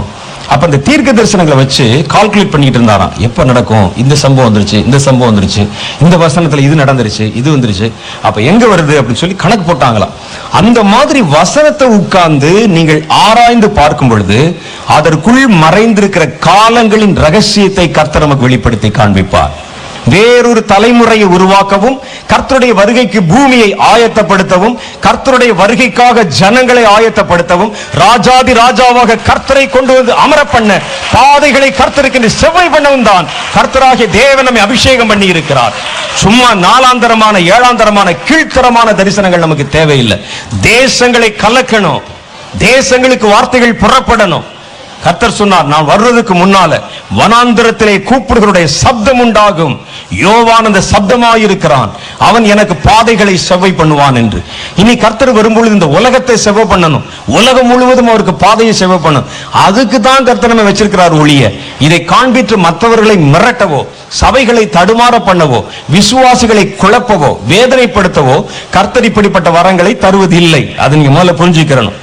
அப்ப அந்த தீர்க்க தரிசனங்களை வச்சு கால்குலேட் பண்ணிட்டு இருந்தாராம். எப்ப நடக்கும், இந்த சம்பவம் வந்துருச்சு, இந்த சம்பவம் வந்துருச்சு, இந்த வசனத்துல இது நடந்துருச்சு, இது வந்துருச்சு, அப்ப எங்க வருது அப்படின்னு சொல்லி கணக்கு போட்டாங்களாம். அந்த மாதிரி வசனத்தை உட்கார்ந்து நீங்கள் ஆராய்ந்து பார்க்கும் பொழுது அதற்குள் மறைந்திருக்கிற காலங்களின் ரகசியத்தை கர்த்தர் நமக்கு வெளிப்படுத்தி காண்பிப்பார். வேறொரு தலைமுறையை உருவாக்கவும், கர்த்தருடைய வருகைக்கு பூமியை ஆயத்தப்படுத்தவும், கர்த்தருடைய வருகைக்காக ஜனங்களை ஆயத்தப்படுத்தவும், ராஜாதி ராஜாவாக கர்த்தரை கொண்டு வந்து அமர பண்ண பாதைகளை கர்த்தருக்கு செவ்வாய் பண்ணவும் தான் கர்த்தராகிய தேவன் நம்மை அபிஷேகம் பண்ணி இருக்கிறார். சும்மா நாளாந்தரமான ஏழாந்தரமான கீழ்த்தரமான தரிசனங்கள் நமக்கு தேவையில்லை. தேசங்களை கலக்கணும், தேசங்களுக்கு வார்த்தைகள் புறப்படணும். கர்த்தர் சொன்னார், நான் வர்றதுக்கு முன்னால வனாந்தரத்திலே கூப்பிடுகளுடைய சப்தம் உண்டாகும். யோவான் அந்த சப்தமாயிருக்கிறான், அவன் எனக்கு பாதைகளை செவ்வை பண்ணுவான் என்று. இனி கர்த்தர் வரும்பொழுது இந்த உலகத்தை செவ்வை பண்ணணும், உலகம் முழுவதும் அவருக்கு பாதையை செவ்வை பண்ணணும். அதுக்கு தான் கர்த்தர் நம்ம வச்சிருக்கிறார் ஒழிய இதை காண்பித்து மற்றவர்களை மிரட்டவோ, சபைகளை தடுமாற பண்ணவோ, விசுவாசிகளை குழப்பவோ, வேதனைப்படுத்தவோ கர்த்தர் இப்படிப்பட்ட வரங்களை தருவதில்லை. அதை நீங்க முதல்ல புரிஞ்சுக்கிறணும்.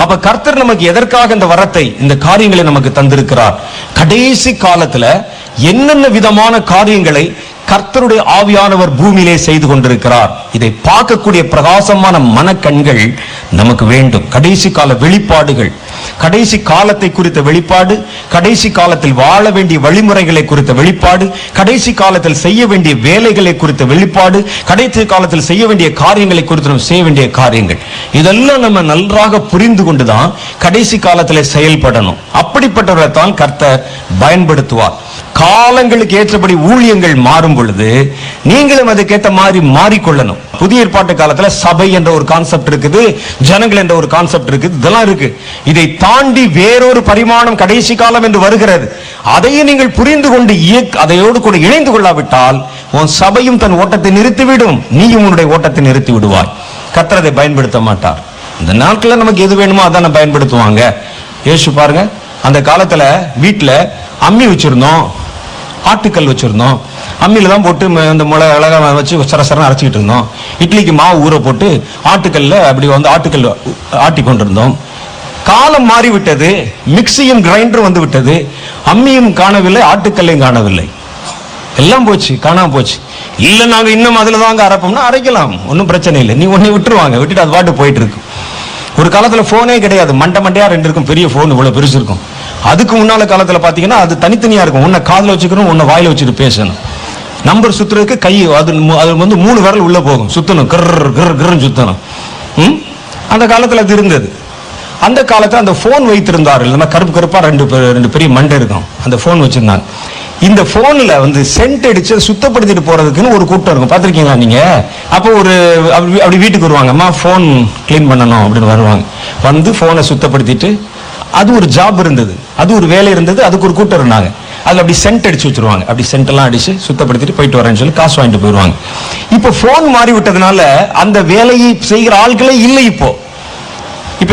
அப்ப கர்த்தர் நமக்கு எதற்காக இந்த வரத்தை, இந்த காரியங்களை நமக்கு தந்திருக்கிறார்? கடைசி காலத்துல என்னென்ன விதமான காரியங்களை கர்த்தருடைய ஆவியானவர் பூமியிலே செய்து கொண்டிருக்கிறார், இதை பார்க்கக்கூடிய பிரகாசமான மனக்கண்கள் நமக்கு வேண்டும். கடைசி கால வெளிப்பாடுகள், கடைசி காலத்தை குறித்த வெளிப்பாடு, கடைசி காலத்தில் வாழ வேண்டிய வழிமுறைகளை குறித்த வெளிப்பாடு, கடைசி காலத்தில் செய்ய வேண்டிய வேலைகளை குறித்த வெளிப்பாடு, கடைசி காலத்தில் செய்ய வேண்டிய காரியங்களை குறித்து நம்ம செய்ய வேண்டிய காரியங்கள், இதெல்லாம் நம்ம நன்றாக புரிந்து கொண்டுதான் கடைசி காலத்தில் செயல்படணும். அப்படிப்பட்டவரை தான் கர்த்தர் பயன்படுத்துவார். காலங்களுக்கு ஏற்றபடி ஊழியங்கள் மாறும் பொழுது நீங்களும் அதுக்கேற்ற மாதிரி மாறிக்கொள்ளணும். புதிய ஏற்பாட்டு காலத்துல சபை என்ற ஒரு கான்செப்ட் இருக்குது, ஜனங்கள் என்ற ஒரு கான்செப்ட் இருக்குது, இதெல்லாம் இருக்கு. இதை தாண்டி வேறொரு பரிமாணம் கடைசி காலம் என்று வருகிறது. அதையும் நீங்கள் புரிந்து கொண்டு அதையோடு கூட இணைந்து கொள்ளாவிட்டால் உன் சபையும் தன் ஓட்டத்தை நிறுத்திவிடும், நீயும் உன்னுடைய ஓட்டத்தை நிறுத்தி விடுவாய். கர்த்தர் அதை பயன்படுத்த மாட்டார். இந்த நாட்களில் நமக்கு எது வேணுமோ அதான் பயன்படுத்துவாங்க. யோசிச்சு பாருங்க, அந்த காலத்துல வீட்டுல அம்மி வச்சிருந்தோம், ஆட்டுக்கல் வச்சிருந்தோம், அம்மியில தான் போட்டு இந்த முளை அழகா வச்சு சரசரம் அரைச்சிக்கிட்டு இருந்தோம். இட்லிக்கு மாவு ஊற போட்டு ஆட்டுக்கல்ல அப்படி வந்து ஆட்டுக்கல் ஆட்டி கொண்டிருந்தோம். காலம் மாறிவிட்டது, மிக்சியும் கிரைண்டரும் வந்து விட்டது, அம்மியும் காணவில்லை, ஆட்டுக்கல்லையும் காணவில்லை, எல்லாம் போச்சு, காணாம போச்சு. இல்ல நாங்க இன்னும் அதுல தாங்க அரைப்போம்னா அரைக்கலாம், ஒன்னும் பிரச்சனை இல்லை, நீ ஒன்னே விட்டுருவாங்க, விட்டுட்டு அது பாட்டு போயிட்டு இருக்கு. ஒரு காலத்துல போனே கிடையாது, மண்டையா ரெண்டு இருக்கும், பெரிய போன் இவ்வளவு பெருசு இருக்கும். அதுக்கு முன்னால காலத்துல பாத்தீங்கன்னா அது தனித்தனியா இருக்கும், உன்னை காதுல வச்சுக்கணும், உன்னை வாயில வச்சுட்டு பேசணும். நம்பர் சுத்துறதுக்கு கை அது வந்து 3 விரல் உள்ள போகும், சுத்தணும், கிர்ன்னு சுத்தணும். அந்த காலத்துல அது இருந்தது. அந்த காலத்துல அந்த போன் வைத்திருந்தார்கள், நம்ம கருப்பு கருப்பா ரெண்டு பெரிய மண்டை இருக்கும், அந்த போன் வச்சிருந்தாங்க. இந்த போன்ல வந்து சென்ட் அடிச்சு சுத்தப்படுத்திட்டு போறதுக்குன்னு ஒரு கூட்டம் இருக்கும், பாத்திருக்கீங்களா நீங்க? அப்போ ஒரு அப்படி வீட்டுக்கு வருவாங்க, அம்மா போன் கிளீன் பண்ணணும் அப்படின்னு வருவாங்க. வந்து போனை சுத்தப்படுத்திட்டு, அது ஒரு ஜாப் இருந்தது, அது ஒரு வேலை இருந்தது, அதுக்கு ஒரு கூட்டம் இருந்தாங்க. அதுல அப்படி சென்ட் அடிச்சு வச்சிருவாங்க, அப்படி சென்ட் எல்லாம் அடிச்சு சுத்தப்படுத்திட்டு போயிட்டு வரேன்னு சொல்லி காசு வாங்கிட்டு போயிடுவாங்க. இப்போ போன் மாறி விட்டதுனால அந்த வேலையை செய்கிற ஆட்களே இல்லை. இப்போ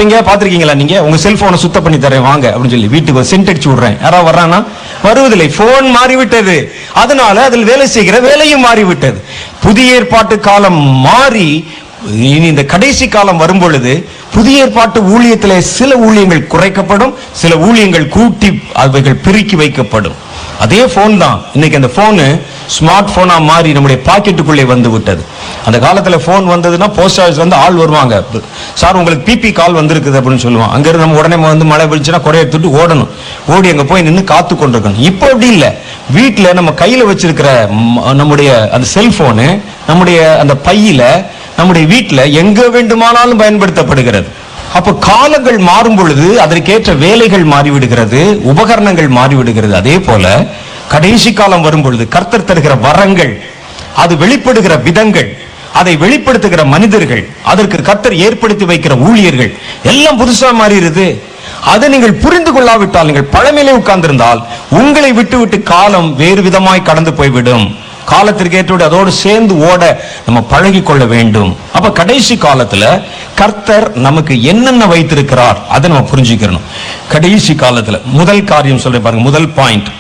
இங்க பாத்திருக்கீங்களா நீங்க? உங்க செல்போனை சுத்தம் பண்ணி தரேன் வாங்க அப்படின்னு சொல்லி வீட்டுக்கு சென்ட் அடிச்சு விடுறேன், யாராவது வர்றானா? வருவதில்லை. போன் மாறிவிட்டது, அதனால அதில் வேலை செய்கிற வேலையும் மாறிவிட்டது. புதிய ஏற்பாட்டு காலம் மாறி இனி இந்த கடைசி காலம் வரும் பொழுது புதிய ஏற்பாட்டு ஊழியத்திலே சில ஊழியங்கள் குறைக்கப்படும், சில ஊழியங்கள் கூட்டி அவைகள் பெருக்கி வைக்கப்படும். அதே போன் தான் இன்னைக்கு. அந்த போனு ஸ்மார்ட் போனா மாறி நம்முடைய பாக்கெட்டுக்குள்ளே வந்து விட்டது. அந்த காலத்துல போன் வந்ததுன்னா போஸ்ட் ஆஃபீஸ் வந்து ஆள் வருவாங்க, சார் உங்களுக்கு பிபி கால் வந்திருக்குது அப்படின்னு சொல்லுவாங்க. அங்க இருந்து நம்ம உடனே வந்து மழை விழுச்சுன்னா குறைய எடுத்துட்டு ஓடணும், ஓடி அங்க போய் நின்று காத்து கொண்டிருக்கணும். இப்போ அப்படி இல்லை, வீட்டுல நம்ம கையில வச்சிருக்கிற நம்முடைய அந்த செல்போனு நம்முடைய அந்த பையில நம்முடைய வீட்டுல எங்க வேண்டுமானாலும் பயன்படுத்தப்படுகிறது. அப்போ காலங்கள் மாறும் பொழுது அதற்கேற்ற வேலைகள் மாறிவிடுகிறது, உபகரணங்கள் மாறிவிடுகிறது. அதே போல கடைசி காலம் வரும் பொழுது கர்த்தர் தருகிற வரங்கள், அது வெளிப்படுகிற விதங்கள், அதை வெளிப்படுத்துகிற மனிதர்கள், அதற்கு கர்த்தர் ஏற்படுத்தி வைக்கிற ஊழியர்கள் எல்லாம் புதுசா மாறிடுது. அதை நீங்கள் புரிந்து கொள்ளாவிட்டால், நீங்கள் பழமையிலே உட்கார்ந்திருந்தால் உங்களை விட்டு விட்டு காலம் வேறு விதமாய் கடந்து போய்விடும். காலத்திற்கு ஏற்றபடி அதோடு சேர்ந்து ஓட நம்ம பழகி கொள்ள வேண்டும். அப்ப கடைசி காலத்துல கர்த்தர் நமக்கு என்னென்ன வைத்திருக்கிறார் அதை நம்ம புரிஞ்சுக்கணும். கடைசி காலத்துல முதல் காரியம் சொல்றேன் பாருங்க, முதல் பாயிண்ட்,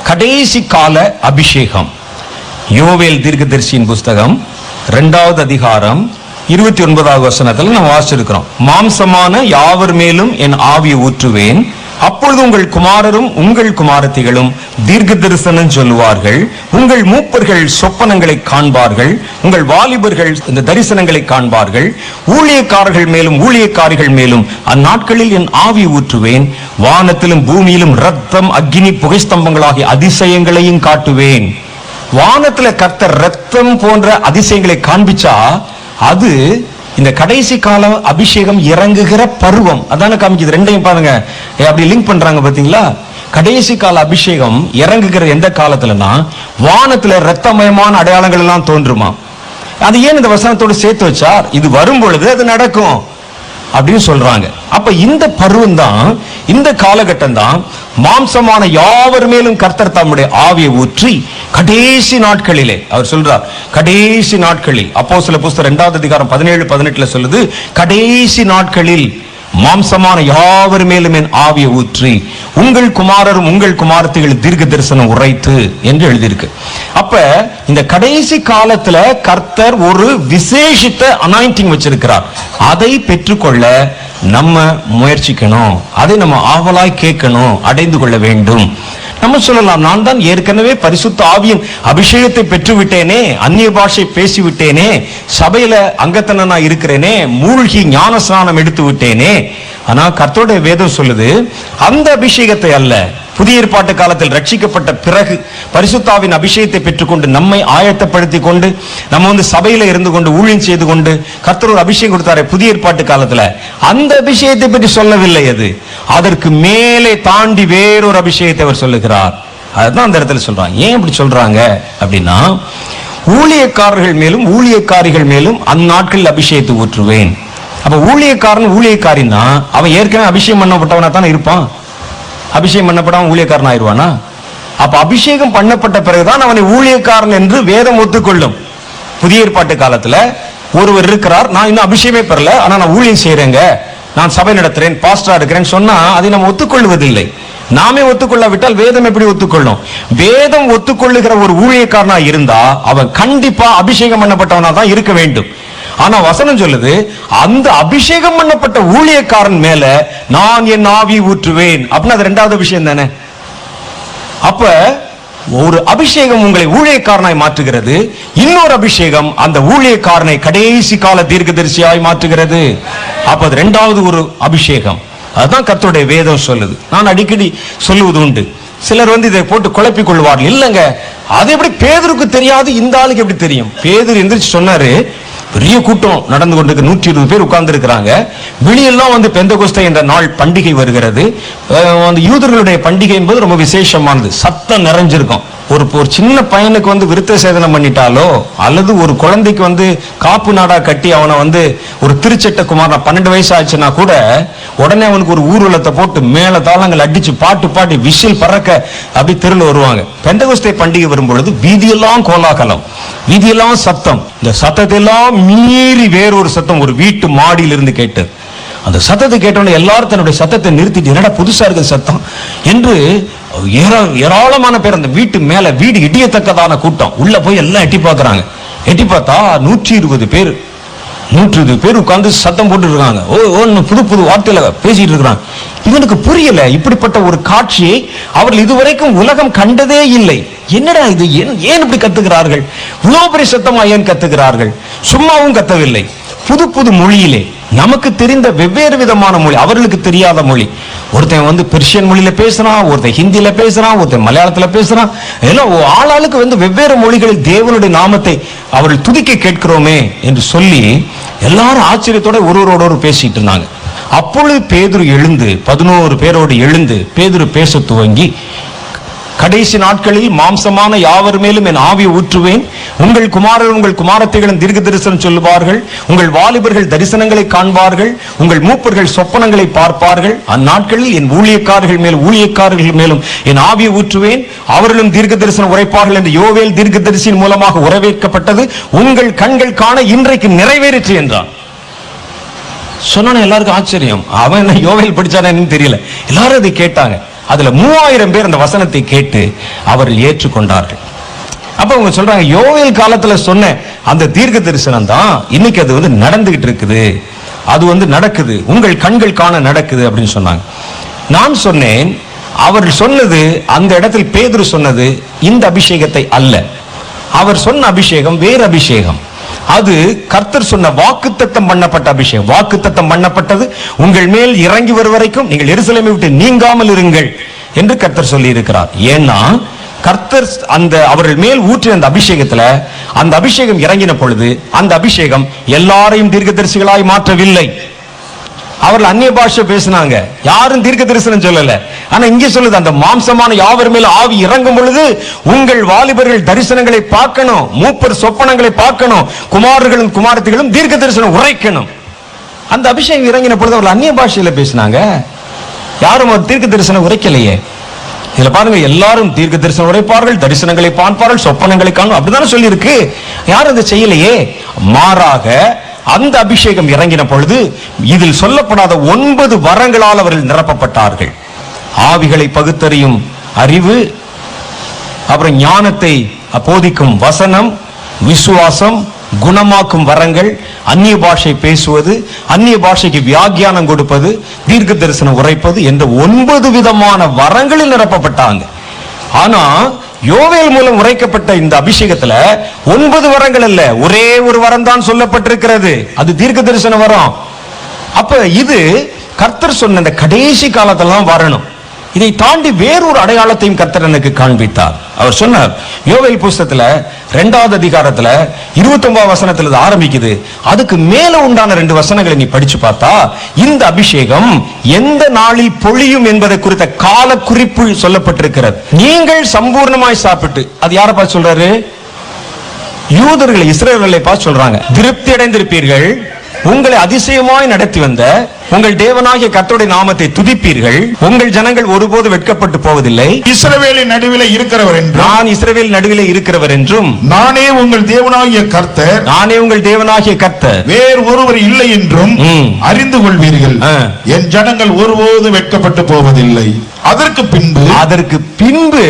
கடைசி கால அபிஷேகம். யோவேல் தீர்க்கதரிசியின் புஸ்தகம் 2வது அதிகாரம் 29வது வசனத்துல நம்ம வாசிச்சிருக்கிறோம். மாம்சமான யாவர் மேலும் என் ஆவியை ஊற்றுவேன், அப்பொழுது உங்கள் குமாரரும் உங்கள் குமாரத்திகளும் தீர்க்க தரிசனம் சொல்லுவார்கள், உங்கள் மூப்பர்கள் சொப்பனங்களை காண்பார்கள், உங்கள் வாலிபர்கள் இந்த தரிசனங்களை காண்பார்கள், ஊழியக்காரர்கள் மேலும் ஊழியக்காரிகள் மேலும் அந்நாட்களில் என் ஆவி ஊற்றுவேன், வானத்திலும் பூமியிலும் ரத்தம் அக்கினி புகைஸ்தம்பங்களாகிய அதிசயங்களையும் காட்டுவேன். வானத்துல கர்த்தர் ரத்தம் போன்ற அதிசயங்களை காண்பிச்சா அது இந்த கடைசி கால அபிஷேகம் இறங்குகிற பருவம் அதான காமிக்குது. ரெண்டையும் பாருங்க, அப்படி லிங்க் பண்றாங்க பாத்தீங்களா? கடைசி கால அபிஷேகம் இறங்குகிற எந்த காலத்துலனா வானத்துல ரத்தமயமான அடையாளங்கள் எல்லாம் தோன்றுமா. அது ஏன் இந்த வசனத்தோடு சேர்த்து வச்சார்? இது வரும் பொழுது அது நடக்கும் அப்படின்னு சொல்றாங்க. அப்ப இந்த பருவம் தான், இந்த காலகட்டம் தான் மாம்சமான யாவர் மேலும் கர்த்தர் தம்முடைய ஆவியை ஊற்றி கடைசி நாட்களிலே, அவர் சொல்றார் கடைசி நாட்களில். அப்போஸ்தலர் புஸ்தகம் 2 அதிகாரம் 17-18 சொல்லுது, கடைசி நாட்களில் மாம்சமான யாவர் மேலும் என் ஆவியை ஊற்றி உங்கள் குமாரரும் உங்கள் குமாரத்திகள் தீர்க்க தரிசனம் உரைத்து என்று எழுதியிருக்கு. அப்ப இந்த கடைசி காலத்துல கர்த்தர் ஒரு விசேஷித்த அனாயிண்டிங் வச்சிருக்கிறார். அதை பெற்றுக்கொள்ள நம்ம முயற்சிக்கணும், அதை நம்ம ஆவலாய் கேட்கணும், அடைந்து கொள்ள வேண்டும். நம்ம சொல்லலாம், நான் தான் ஏற்கனவே பரிசுத்த ஆவியின் அபிஷேகத்தை பெற்று விட்டேனே, அந்நிய பாஷை பேசிவிட்டேனே, சபையில அங்கத்தனா இருக்கிறேனே, மூழ்கி ஞான ஸ்நானம் எடுத்து விட்டேனே. ஆனா கர்த்தருடைய வேதம் சொல்லுது, அந்த அபிஷேகத்தை அல்ல, புதிய ஏற்பாட்டு காலத்தில் ரட்சிக்கப்பட்ட பிறகு பரிசுத்தாவின் அபிஷேகத்தை பெற்றுக்கொண்டு நம்மை ஆயத்தப்படுத்திக் கொண்டு நம்ம சபையில இருந்து கொண்டு ஊழியம் செய்து கொண்டு கர்த்தர் ஒரு அபிஷேகம் கொடுத்தாரு புதிய ஏற்பாட்டு காலத்துல, அந்த அபிஷேகத்தை பற்றி சொல்லவில்லை. அது அதற்கு மேலே தாண்டி வேறொரு அபிஷேகத்தை அவர் சொல்லுகிறார். அதுதான் அந்த இடத்துல சொல்றாங்க. ஏன் இப்படி சொல்றாங்க அப்படின்னா, ஊழியக்காரர்கள் மேலும் ஊழியக்காரிகள் மேலும் அந்நாட்களில் அபிஷேகத்தை ஊற்றுவேன். அப்ப ஊழியக்காரன் ஊழியக்காரின்னா அவன் ஏற்கனவே அபிஷேகம் பண்ணப்பட்டவனா தானே இருப்பான். அபிஷேகம் பண்ணப்படாம ஊழியக்காரன் ஆயிடுவானா? அப்ப அபிஷேகம் பண்ணப்பட்ட பிறகுதான் அவனை ஊழியக்காரன் என்று வேதம் ஒத்துக்கொள்ளும். புதிய ஏற்பாட்டு காலத்துல ஒருவர் இருக்கிறார், நான் இன்னும் அபிஷேகமே பெறல, ஆனா நான் ஊழியம் செய்யறேங்க, நான் சபை நடத்துறேன், பாஸ்டரா இருக்கிறேன்னு சொன்னா அதை நம்ம ஒத்துக்கொள்வதில்லை. நாமே ஒத்துக்கொள்ளாவிட்டால் வேதம் எப்படி ஒத்துக்கொள்ளும்? வேதம் ஒத்துக்கொள்ளுகிற ஒரு ஊழியக்காரனா இருந்தா அவன் கண்டிப்பா அபிஷேகம் பண்ணப்பட்டவனா தான் இருக்க வேண்டும். ஆனா வசனம் சொல்லுது, அந்த அபிஷேகம் பண்ணப்பட்ட ஊழியக்காரன் மேல நான் என் ஆவி ஊற்றுவேன் அப்படின்னா அது இரண்டாவது விஷயம் தானே. அப்ப ஒரு அபிஷேகம் உங்களை ஊழியக்காரனாய் மாற்றுகிறது, இன்னொரு அபிஷேகம் அந்த ஊழியக்காரனை கடைசி கால தீர்க்கதரிசியாய் மாற்றுகிறது. அப்ப அது இரண்டாவது ஒரு அபிஷேகம். அதுதான் கர்த்தருடைய வேதம் சொல்லுது. நான் அடிக்கடி சொல்லுவது உண்டு, சிலர் இதை போட்டு குழப்பிக் கொள்வார்கள். இல்லங்க, அது எப்படி பேதுருக்கு தெரியாது, இந்த ஆளுக்கு எப்படி தெரியும்? பேதுரு எந்திரிச்சு சொன்னாரு, பெரிய கூட்டம் நடந்து கொண்டிருக்கு, 120 பேர் உட்கார்ந்து இருக்கிறாங்க. வெளியெல்லாம் பெந்தகோஸ்தே என்ற நாள் பண்டிகை வருகிறது. யூதர்களுடைய பண்டிகை என்பது ரொம்ப விசேஷமானது. சத்தம் நிறைஞ்சிருக்கும். ஒரு சின்ன பையனுக்கு விருத்த சேதனம் பண்ணிட்டாலோ அல்லது ஒரு குழந்தைக்கு காப்பு நாடா கட்டி அவனை ஒரு திருச்சட்ட குமார் 12 வயசு ஆச்சுன்னா கூட உடனே அவனுக்கு ஒரு ஊர்வலத்தை போட்டு மேல தாளங்கள் அடிச்சு பாட்டு பாடி விசில் பறக்க அப்படி தெருல வருவாங்க. பெந்தகோஸ்தே பண்டிகை வரும்பொழுது வீதியெல்லாம் கோலாகலம், வீதியெல்லாம் சத்தம். இந்த சத்தத்தை எல்லாம் மீறி வேறொரு சத்தம் ஒரு வீட்டு மாடியில் இருந்து கேட்டது. அந்த சத்தத்தை கேட்டோன்னு எல்லாரும் தன்னுடைய சத்தத்தை நிறுத்திட்டு, என்னடா புதுசா இருக்குது சத்தம் என்று ஏராளமான பேர் அந்த வீட்டு மேல, வீடு இடியத்தக்கதான கூட்டம், உள்ள போய் எல்லாம் எட்டி பார்க்கறாங்க. எட்டி பார்த்தா 120 பேர் 120 பேர் உட்கார்ந்து சத்தம் போட்டு இருக்காங்க. புது புது வார்த்தையில பேசிட்டு இருக்கிறாங்க. இவனுக்கு புரியல, இப்படிப்பட்ட ஒரு காட்சியை அவர்கள் இதுவரைக்கும் உலகம் கண்டதே இல்லை. என்னடா இது, ஏன் இப்படி கத்துகிறார்கள்? இவ்வளவு பெரிய சத்தமா ஏன் கத்துகிறார்கள்? சும்மாவும் கத்தவில்லை, புது புது மொழியிலே, நமக்கு தெரிந்த வெவ்வேறு விதமான மொழி, அவர்களுக்கு தெரியாத மொழி. ஒருத்தன் பெர்ஷியன் மொழியில பேசுறான், ஒருத்தன் ஹிந்தியில பேசுறான், ஒருத்தன் மலையாளத்துல பேசுறான். எல்லாம் ஆளாளுக்கு வெவ்வேறு மொழிகளில் தேவனுடைய நாமத்தை அவர்கள் துதிக்க கேட்கிறோமே என்று சொல்லி எல்லாரும் ஆச்சரியத்தோட ஒருவரோடு பேசிட்டு இருந்தாங்க. அப்பொழுது பேதுரு எழுந்து 11 பேரோடு எழுந்து பேதுரு பேச துவங்கி, கடைசி நாட்களில் மாம்சமான யாவர் மேலும் என் ஆவியை ஊற்றுவேன், உங்கள் குமாரர் உங்கள் குமாரத்தைகளும் தீர்க்க தரிசனம் சொல்லுவார்கள், உங்கள் வாலிபர்கள் தரிசனங்களை காண்பார்கள், உங்கள் மூப்பர்கள் சொப்பனங்களை பார்ப்பார்கள். அந்நாட்களில் என் ஊழியக்காரர்கள் மேலும் என் ஆவியை ஊற்றுவேன், அவர்களும் தீர்க்க தரிசனம் உரைப்பார்கள் என்று யோவேல் தீர்க்க தரிசியின் மூலமாக உரைக்கப்பட்டது உங்கள் கண்கள் காண இன்றைக்கு நிறைவேறிற்று என்றான். சொன்ன எல்லாருக்கும் ஆச்சரியம். அவன் என்ன யோவேல் படிச்சானு தெரியல, எல்லாரும் அதை கேட்டாங்க. அதுல 3000 பேர் அந்த வசனத்தை கேட்டு அவர்கள் ஏற்றுக்கொண்டார்கள். அப்ப அவங்க சொல்றாங்க, யோவேல் காலத்துல சொன்ன அந்த தீர்க்க தரிசனம் தான் இன்னைக்கு அது நடந்துகிட்டு இருக்குது, அது நடக்குது, உங்கள் கண்கள் காண நடக்குது அப்படின்னு சொன்னாங்க. நான் சொன்னேன், அவர்கள் சொன்னது, அந்த இடத்தில் பேதுரு சொன்னது இந்த அபிஷேகத்தை அல்ல. அவர் சொன்ன அபிஷேகம் வேறு அபிஷேகம். அது கர்த்தர் சொன்ன வாக்குத்தத்தம் பண்ணப்பட்ட அபிஷேகம். வாக்குத்தத்தம் பண்ணப்பட்டது, உங்கள் மேல் இறங்கி வரும் வரைக்கும் நீங்கள் எருசலேமை விட்டு நீங்காமல் இருங்கள் என்று கர்த்தர் சொல்லி இருக்கிறார். ஏன்னா கர்த்தர் அந்த அவர்கள் மேல் ஊற்றின அந்த அபிஷேகத்துல அந்த அபிஷேகம் இறங்கின பொழுது அந்த அபிஷேகம் எல்லாரையும் தீர்க்கதரிசிகளாய் மாற்றவில்லை. அவர்கள் அந்நிய பாஷை பேசினாங்க, யாரும் தீர்க்க தரிசனம் சொல்லல. ஆனா இங்கே சொல்லுது, அந்த மாம்சமான யாவர் மேல ஆவி இறங்கும் பொழுது உங்கள் வாலிபர்கள் தரிசனங்களை பார்க்கணும், மூப்பர் சொப்பனங்களை பார்க்கணும், குமாரர்களும் குமாரத்திகளும் தீர்க்க தரிசனம் உரைக்கணும். அந்த அபிஷேகம் இறங்கின பொழுது அவர்கள் அந்நிய பாஷையில பேசினாங்க, யாரும் ஒரு தீர்க்க தரிசனம் உரைக்கலையே. இதுல பாருங்க, எல்லாரும் தீர்க்க தரிசனம் உரைப்பார்கள், தரிசனங்களை பார்ப்பார்கள், சொப்பனங்களை காணும், அப்படிதானே சொல்லி இருக்கு. யாரும் அதை செய்யலையே. மாறாக அந்த அபிஷேகம் இறங்கின பொழுது இதில் சொல்லப்படாத 9 வரங்களால் அவர்கள் நிரப்பப்பட்டார்கள். ஆவிகளை பகுத்தறியும் அறிவு, அப்புறம் ஞானத்தை போதிக்கும் வசனம், விசுவாசம், குணமாக்கும் வரங்கள், அந்நிய பாஷை பேசுவது, அந்நிய பாஷைக்கு வியாக்கியானம் கொடுப்பது, தீர்க்க தரிசனம் உரைப்பது என்ற 9 விதமான வரங்களில் நிரப்பப்பட்டாங்க. ஆனா யோவேல் மூலம் உரைக்கப்பட்ட இந்த அபிஷேகத்துல 9 வரங்கள் அல்ல, ஒரே ஒரு வரம் தான் சொல்லப்பட்டிருக்கிறது. அது தீர்க்க தரிசன வரம். அப்ப இது கர்த்தர் சொன்ன இந்த கடைசி காலத்துல வரணும். இதை தாண்டி வேறொரு அடையாளத்தையும் கர்த்தர் எனக்கு காண்பித்தார். அவர் சொன்னார், யோவேல் புஸ்தகத்துல 2வது அதிகாரத்துல 29 வசனத்துல ஆரம்பிக்குது. அதுக்கு மேல உண்டான 2 வசனங்களை நீ படிச்சு பார்த்தா இந்த அபிஷேகம் எந்த நாளில் பொழியும் என்பதை குறித்த கால குறிப்பு சொல்லப்பட்டிருக்கிறது. நீங்கள் சம்பூர்ணமாய் சாப்பிட்டு, அது யாரை பார்த்து சொல்றாரு? யூதர்களை, இஸ்ரவேலர்களை பார்த்து சொல்றாங்க. திருப்தி அடைந்திருப்பீர்கள், உங்களை அதிசயமாய் நடத்தி வந்த உங்கள் தேவனாகிய கர்த்தருடைய நாமத்தை துதிப்பீர்கள், உங்கள் ஜனங்கள் ஒருபோது வெட்கப்பட்டு போவதில்லை. இஸ்ரவேலின் நடுவிலே இருக்கிறவர் என்றும், நான் இஸ்ரவேல் நடுவிலே இருக்கிறவர் என்றும், நானே உங்கள் தேவனாகிய கர்த்தர், நானே உங்கள் தேவனாகிய கர்த்தர், வேறு ஒருவர் இல்லை என்றும் அறிந்து கொள்வீர்கள். என் ஜனங்கள் ஒருபோது வெட்கப்பட்டு போவதில்லை. அதற்கு பின்பு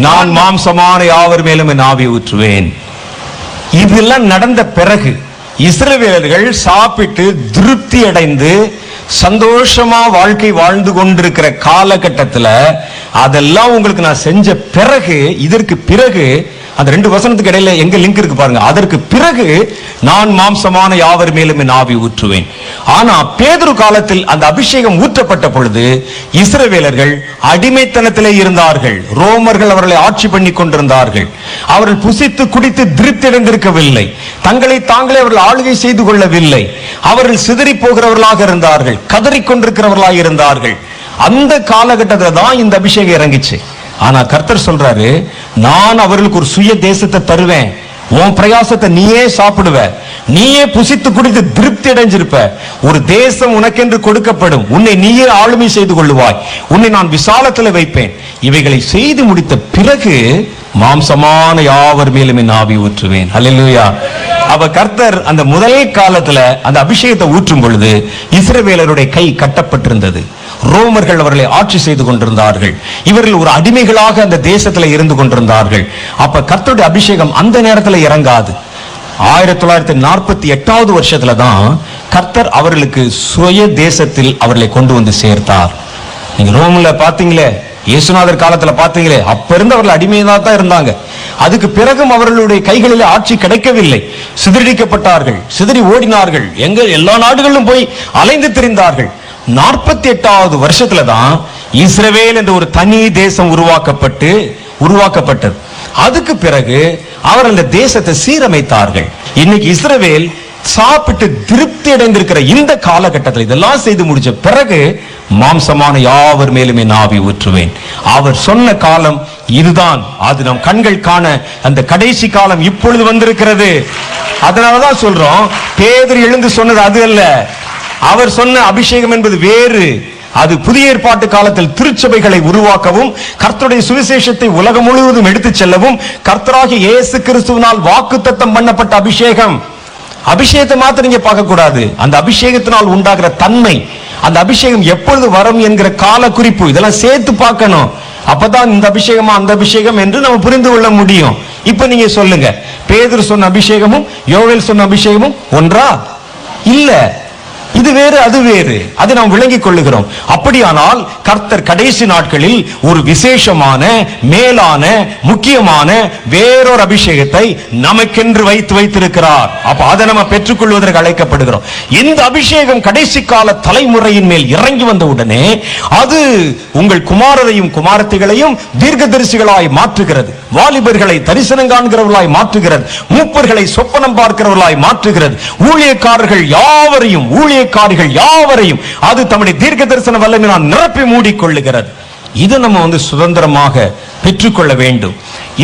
நான் மாம்சமான யாவர் மேலும் என் ஆவியை ஊற்றுவேன். இதெல்லாம் நடந்த பிறகு இஸ்ரவேலர்கள் சாப்பிட்டு திருப்தி அடைந்து சந்தோஷமா வாழ்க்கை வாழ்ந்து கொண்டிருக்கிற காலகட்டத்துல அதெல்லாம் உங்களுக்கு நான் செஞ்ச பிறகு, இதற்கு பிறகு அந்த 2 வசனத்துக்கு இடையில எங்க லிங்க் இருக்கு பாருங்க. அதற்கு பிறகு நான் மாம்சமான யாவர் மேலும் என் ஆவி ஊற்றுவேன். ஆனா பேதுரு காலத்தில் அந்த அபிஷேகம் ஊற்றப்பட்ட பொழுது இஸ்ரவேலர்கள் அடிமைத்தனத்திலே இருந்தார்கள். ரோமர்கள் அவர்களை ஆட்சி பண்ணி கொண்டிருந்தார்கள். அவர்கள் புசித்து குடித்து திருப்தி அடைந்திருக்கவில்லை. தங்களை தாங்களே அவர்கள் ஆளுகை செய்து கொள்ளவில்லை. அவர்கள் சிதறி போகிறவர்களாக இருந்தார்கள், கதறிக்கொண்டிருக்கிறவர்களாக இருந்தார்கள். அந்த காலகட்டத்தில் தான் இந்த அபிஷேகம் இறங்கிச்சு. ஆனா கர்த்தர் சொல்றாரு, நான் அவர்களுக்கு ஒரு சுய தேசத்தை தருவேன். உன் பிரயாசத்தை நீயே சாப்பிடுவ, நீயே புசித்து குடித்து திருப்தி அடைஞ்சிருப்ப. ஒரு தேசம் உனக்கென்று கொடுக்கப்படும், உன்னை நீயே ஆளுமை செய்து கொள்ளுவாய், உன்னை நான் விசாலத்தில் வைப்பேன். இவைகளை செய்து முடித்த பிறகு மாம்சமான யாவர் மேலும் என் ஆவி ஊற்றுவேன். அல்லேலூயா. அவ கர்த்தர் அந்த முதல் காலத்துல அந்த அபிஷேகத்தை ஊற்றும் பொழுது இஸ்ரவேலருடைய கை கட்டப்பட்டிருந்தது. ரோமர்கள் அவர்களை ஆட்சி செய்து கொண்டிருந்தார்கள். இவர்கள் ஒரு அடிமைகளாக அந்த தேசத்துல இருந்து கொண்டிருந்தார்கள். அப்ப கர்த்தருடைய அபிஷேகம் அந்த நேரத்துல இறங்காது. 1948வது வருஷத்துல தான் கர்த்தர் அவர்களுக்கு சுய தேசத்தில் அவர்களை கொண்டு வந்து சேர்த்தார். நீங்க ரோம்ல பாத்தீங்களே, இயேசுநாதர் காலத்துல பாத்தீங்களே, அப்ப இருந்து அவர்கள் அடிமையா தான் இருந்தாங்க. அதுக்கு பிறகும் அவர்களுடைய கைகளில் ஆட்சி கிடைக்கவில்லை. சிதறடிக்கப்பட்டார்கள், சிதறி ஓடினார்கள், எல்லா நாடுகளிலும் போய் அலைந்து திரிந்தார்கள். 48வது வருஷத்துல தான் இஸ்ரவேல் என்ற ஒரு தனி தேசம் உருவாக்கப்பட்டது. அதுக்கு பிறகு அவர் அந்த தேசத்தை சீரமைத்தார்கள். இன்னைக்கு இஸ்ரவேல் சாப்பிட்டு திருப்தி அடைந்திருக்கிற இந்த காலகட்டத்தில் இதெல்லாம் செய்து முடிச்ச பிறகு மாம்சமான யாவர் மேலும் என் ஆவி ஊற்றுவேன். அவர் சொன்ன காலம் இதுதான். அது நம் கண்கள் காண அந்த கடைசி காலம் இப்பொழுது வந்திருக்கிறது. அதனாலதான் சொல்றோம், பேதுரு எழுந்து சொன்னது அது அல்ல. அவர் சொன்ன அபிஷேகம் என்பது வேறு. அது புதிய ஏற்பாட்டு காலத்தில் திருச்சபைகளை உருவாக்கவும், கர்த்தருடைய சுவிசேஷத்தை உலகம் முழுவதும் எடுத்துச் செல்லவும் கர்த்தராகிய இயேசு கிறிஸ்துவினால் வாக்குத்தத்தம் பண்ணப்பட்ட அபிஷேகம். அபிஷேகத்தை மாத்திரம் நீங்க பார்க்க கூடாது, அந்த அபிஷேகத்தினால் உண்டாகிற தன்மை, அந்த அபிஷேகம் எப்பொழுது வரும் என்கிற கால குறிப்பு, இதெல்லாம் சேர்த்து பார்க்கணும். அப்பதான் இந்த அபிஷேகமா அந்த அபிஷேகம் என்று நம்ம புரிந்து கொள்ள முடியும். இப்ப நீங்க சொல்லுங்க, பேதுரு சொன்ன அபிஷேகமும் யோவேல் சொன்ன அபிஷேகமும் ஒன்றா? இல்ல. இது வேறு அது வேறு, அதை நாம் விளங்கிக் கொள்ளுகிறோம். அப்படியானால் கர்த்தர் கடைசி நாட்களில் ஒரு விசேஷமான மேலான முக்கியமான வேறொரு அபிஷேகத்தை நமக்கென்று வைத்திருக்கிறார். அப்ப அதை நம்ம பெற்றுக்கொள்வதற்கு அழைக்கப்படுகிறோம். இந்த அபிஷேகம் கடைசி கால தலைமுறையின் மேல் இறங்கி வந்த உடனே அது உங்கள் குமாரரையும் குமாரத்திகளையும் தீர்க்கதரிசிகளாய் மாற்றுகிறது, வாலிபர்களை தரிசனம் காண்கிறவர்களாய் மாற்றுகிறது, மூப்பர்களை சொப்பனம் பார்க்கிறவர்களாய் மாற்றுகிறது, ஊழியக்காரர்கள் யாவரையும் அது தம்முடைய தீர்க்க தரிசன வல்லமையினால் நிரப்பி மூடிக்கொள்ளுகிறது. இதை நம்ம சுதந்திரமாக பெற்றுக்கொள்ள வேண்டும்.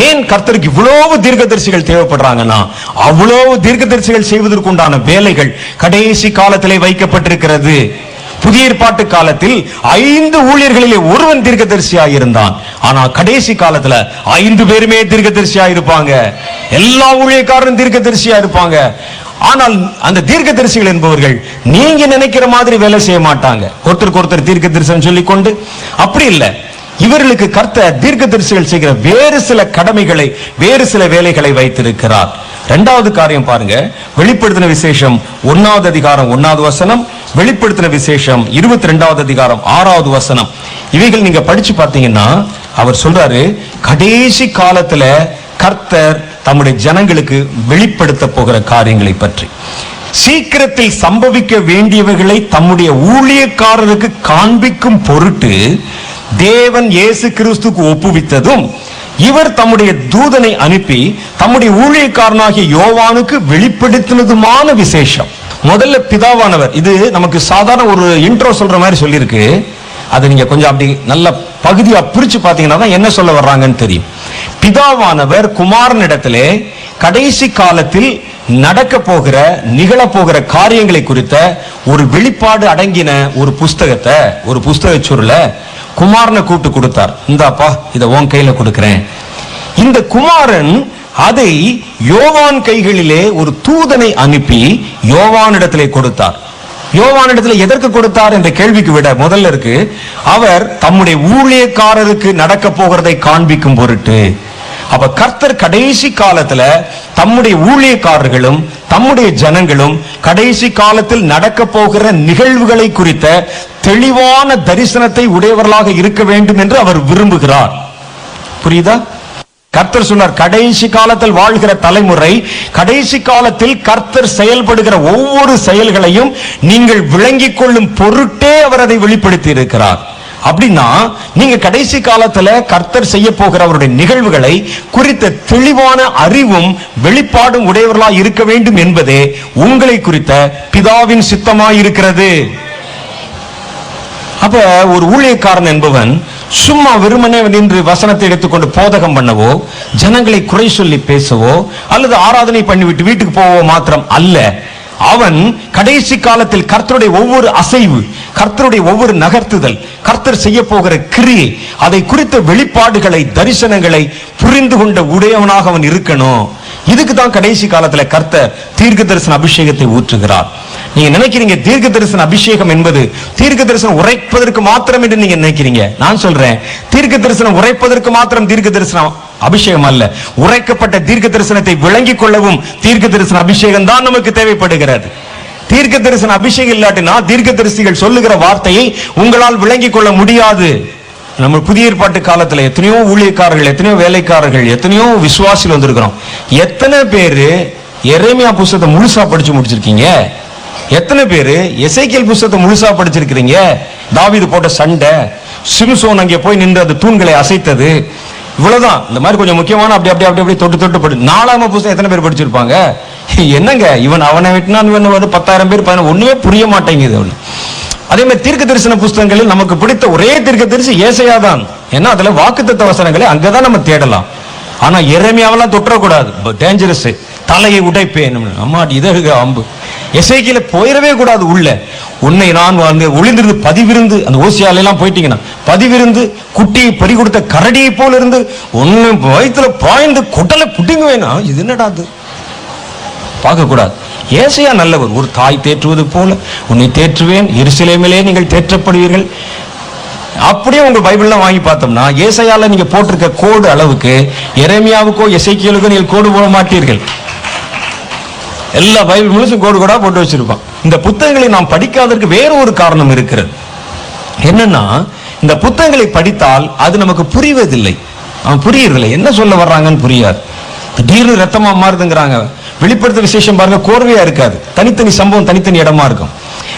ஏன் கர்த்தருக்கு இவ்வளவு தீர்க்கதரிசிகள் தேவைப்படுறாங்கன்னா, அவ்வளவு தீர்க்கதரிசிகள் செய்வதற்குண்டான வேலைகள் கடைசி காலத்திலே வைக்கப்பட்டிருக்கிறது. புதிய ஏற்பாட்டு காலத்தில் 5 ஊழியர்களிலே ஒருவன் தீர்க்கதரிசியாக இருந்தான். ஆனா கடைசி காலத்துல 5 பேருமே தீர்க்கதரிசியாக இருப்பாங்க. எல்லா ஊழியக்காரரும் தீர்க்கதரிசியாக இருப்பாங்க. ஆனால் அந்த தீர்க்கதரிசிகள் என்பவர்கள் நீங்க நினைக்கிற மாதிரி வேலை செய்ய மாட்டாங்க. ஒருத்தருக்கு ஒருத்தர் தீர்க்க தரிசனம் சொல்லிக் கொண்டு அப்படி இல்லை. இவர்களுக்கு கர்த்தர் தீர்க்கதரிசிகள் செய்கிற வேறு சில கடமைகளை, வேறு சில வேலைகளை வைத்திருக்கிறார். இரண்டாவது காரியம் பாருங்க, வெளிப்படுத்தின விசேஷம் 1வது அதிகாரம் 1வது வசனம், வெளிப்படுத்தின விசேஷம் 22வது அதிகாரம் 6வது வசனம். இவைகள் நீங்க படிச்சு பார்த்தீங்கன்னா அவர் சொல்றாரு, கடைசி காலத்துல கர்த்தர் தம்முடைய ஜனங்களுக்கு வெளிப்படுத்த போகிற காரியங்களை பற்றி, சீக்கிரத்தில் சம்பவிக்க வேண்டியவைகளை தம்முடைய ஊழியக்காரருக்கு காண்பிக்கும் பொருட்டு தேவன் இயேசு கிறிஸ்துக்கு ஒப்புவித்ததும், இவர் தம்முடைய தூதனை அனுப்பி தம்முடைய ஊழியக்காரனாகிய யோவானுக்கு வெளிப்படுத்தினதுமான விசேஷம். முதல்ல பிதாவானவர், இது நமக்கு சாதாரண ஒரு இன்ட்ரோ சொல்ற மாதிரி சொல்லியிருக்கு. அதை நீங்க கொஞ்சம் அப்படி நல்ல பகுதியா பிரிச்சு பாத்தீங்கன்னா தான் என்ன சொல்ல வர்றாங்கன்னு தெரியும். பிதாவானவர் குமாரனிடத்திலே கடைசி காலத்தில் நடக்க போகிற, நிகழ போகிற காரியங்களை குறித்த ஒரு வெளிப்பாடு அடங்கின ஒரு புஸ்தகத்தை, ஒரு புஸ்தக சுருள குமாரனை கூப்பிட்டு கொடுத்தார். இந்தாப்பா, இதை உன் கையில கொடுக்கிறேன். இந்த குமாரன் அதை யோவான் கைகளிலே ஒரு தூதனை அனுப்பி யோவானிடத்திலே கொடுத்தார். யோவானிடத்தில் எதற்கு கொடுத்தார் என்ற கேள்விக்கு விட முதல்ல இருக்கு, அவர் தம்முடைய ஊழியக்காரருக்கு நடக்க போகிறதை காண்பிக்கும் பொருட்டு. அப்ப கர்த்தர் கடைசி காலத்துல தம்முடைய ஊழியக்காரர்களும் தம்முடைய ஜனங்களும் கடைசி காலத்தில் நடக்க போகிற நிகழ்வுகளை குறித்த தெளிவான தரிசனத்தை உடையவர்களாக இருக்க வேண்டும் என்று அவர் விரும்புகிறார். புரியுதா? கர்த்தர் சொன்னார், கடைசி காலத்தில் வாழ்கிற தலைமுறை, கடைசி காலத்தில் கர்த்தர் செயல்படுகிற ஒவ்வொரு செயல்களையும் நீங்கள் விளங்கிக் கொள்ளும் பொருட்டே அவர் அதை வெளிப்படுத்தி இருக்கிறார். அப்படின்னா நீங்க கடைசி காலத்துல கர்த்தர் செய்ய போகிற அவருடைய நிகழ்வுகளை குறித்த தெளிவான அறிவும் வெளிப்பாடும் உடையவர்களாய் இருக்க வேண்டும் என்பதே உங்களை குறித்த பிதாவின் சித்தமாய் இருக்கிறது. அப்ப ஒரு ஊழியக்காரன் என்பவன் சும்மா வெறுமனே நின்று வசனத்தை எடுத்துக்கொண்டு போதகம் பண்ணவோ, ஜனங்களை குறை சொல்லி பேசவோ, அல்லது ஆராதனை பண்ணிவிட்டு வீட்டுக்கு போவோ மாத்திரம் அல்ல. அவன் கடைசி காலத்தில் கர்த்தருடைய ஒவ்வொரு அசைவு, கர்த்தருடைய ஒவ்வொரு நகர்த்துதல், கர்த்தர் செய்ய போகிற கிரியை, அதை குறித்த வெளிப்பாடுகளை, தரிசனங்களை புரிந்து கொண்ட உடையவனாக அவன் இருக்கணும். இதுக்கு தான் கடைசி காலத்துல கர்த்தர் தீர்க்க தரிசன அபிஷேகத்தை ஊற்றுகிறார். நீங்க நினைக்கிறீங்க தீர்க்க தரிசன அபிஷேகம் என்பது தீர்க்க தரிசனம் உரைப்பதற்கு மாத்திரம் என்று நீங்க நினைக்கிறீங்க. நான் சொல்றேன், தீர்க்க தரிசனம் உரைப்பதற்கு மாத்திரம் தீர்க்க தரிசனம் அபிஷேகம் அல்ல. உரைக்கப்பட்ட தீர்க்க தரிசனத்தை விளங்கிக் கொள்ளவும் தீர்க்க தரிசன அபிஷேகம் தான் நமக்கு தேவைப்படுகிறது. தீர்க்க தரிசன அபிஷேகம் இல்லாட்டினா தீர்க்க தரிசிகள் சொல்லுகிற வார்த்தையை உங்களால் விளங்கிக் கொள்ள முடியாது. நம்ம புதிய ஏற்பாட்டு காலத்துல எத்தனையோ ஊழியக்காரர்கள், எத்தனையோ வேலைக்காரர்கள், எத்தனையோ விசுவாசிகள் வந்திருக்கிறோம். எத்தனை பேரு எரேமியா புஸ்தகத்தை முழுசா படிச்சு முடிச்சிருக்கீங்க? எத்தனை பேரு எசேக்கியேல் புஸ்தகத்தை முழுசா படிச்சிருக்கிறீங்க? தாவீது போட்ட சண்டை, சிம்சோன் அங்கே போய் நின்று அந்த தூண்களை அசைத்தது, இவ்வளவுதான். இந்த மாதிரி கொஞ்சம் முக்கியமான அப்படி அப்படி அப்படி அப்படி தொட்டு தொட்டு படி. 4ஆம் புஸ்தகம் எத்தனை பேர் படிச்சிருப்பாங்க? என்னங்க இவன் அவனை விட்டுனா 10,000 பேர் ஒண்ணுமே புரிய மாட்டேங்குது. அதே மாதிரி தீர்க்க தரிசன புஸ்தகங்களில் நமக்கு பிடித்த ஒரே தீர்க்க தரிசி ஏசாயா தான். ஏன்னா அதுல வாக்குத்தத்த வசனங்களை அங்கதான் நம்ம தேடலாம். ஆனா எரேமியாவெல்லாம் தொற்றக்கூடாது, டேஞ்சரஸ், தலையை உடைப்பேன், அம்மா இதழ்க அம்பு. எசேக்கியேல போயிடவே கூடாது உள்ள. உன்னை நான் ஒளிந்திருந்து பதிவிருந்து, அந்த ஓசியால எல்லாம் போயிட்டீங்கன்னா பதிவிருந்து குட்டியை பறி கொடுத்த கரடியை போல இருந்து ஒன்னு வயிற்றுல பாய்ந்து கொட்டலை புட்டிங்குவேனா, இது என்னடா அது பார்க்க கூடாது. ஏசாயா நல்லவர், ஒரு தாய் தேற்றுவது போல உன்னை தேற்றுவேன், எருசலேமிலே நீங்கள் தேற்றப்படுவீர்கள். அப்படியே உங்க பைபிள்லாம் வாங்கி பார்த்தோம்னா ஏசாயால நீங்க போட்டிருக்க கோடு அளவுக்கு எரேமியாவுக்கோ எசேக்கியேலுக்கோ நீங்கள் கோடு போட மாட்டீர்கள். எல்லா பைபிள் முழுசும் கோடு கோடா போட்டு வச்சிருப்பான். இந்த புத்தகங்களை நாம் படிக்காததற்கு வேற ஒரு காரணம் இருக்கிறது. என்னன்னா, இந்த புத்தகங்களை படித்தால் அது நமக்கு புரிவதில்லை. புரியறதில்லை, என்ன சொல்ல வர்றாங்கன்னு புரியாது. திடீர்னு ரத்தமா மாறுதுங்கிறாங்க. வெளிப்படுத்த விசேஷம் பாருங்க, கோர்வையா இருக்காது, தனித்தனி சம்பவம் தனித்தனி இடமா இருக்கும்.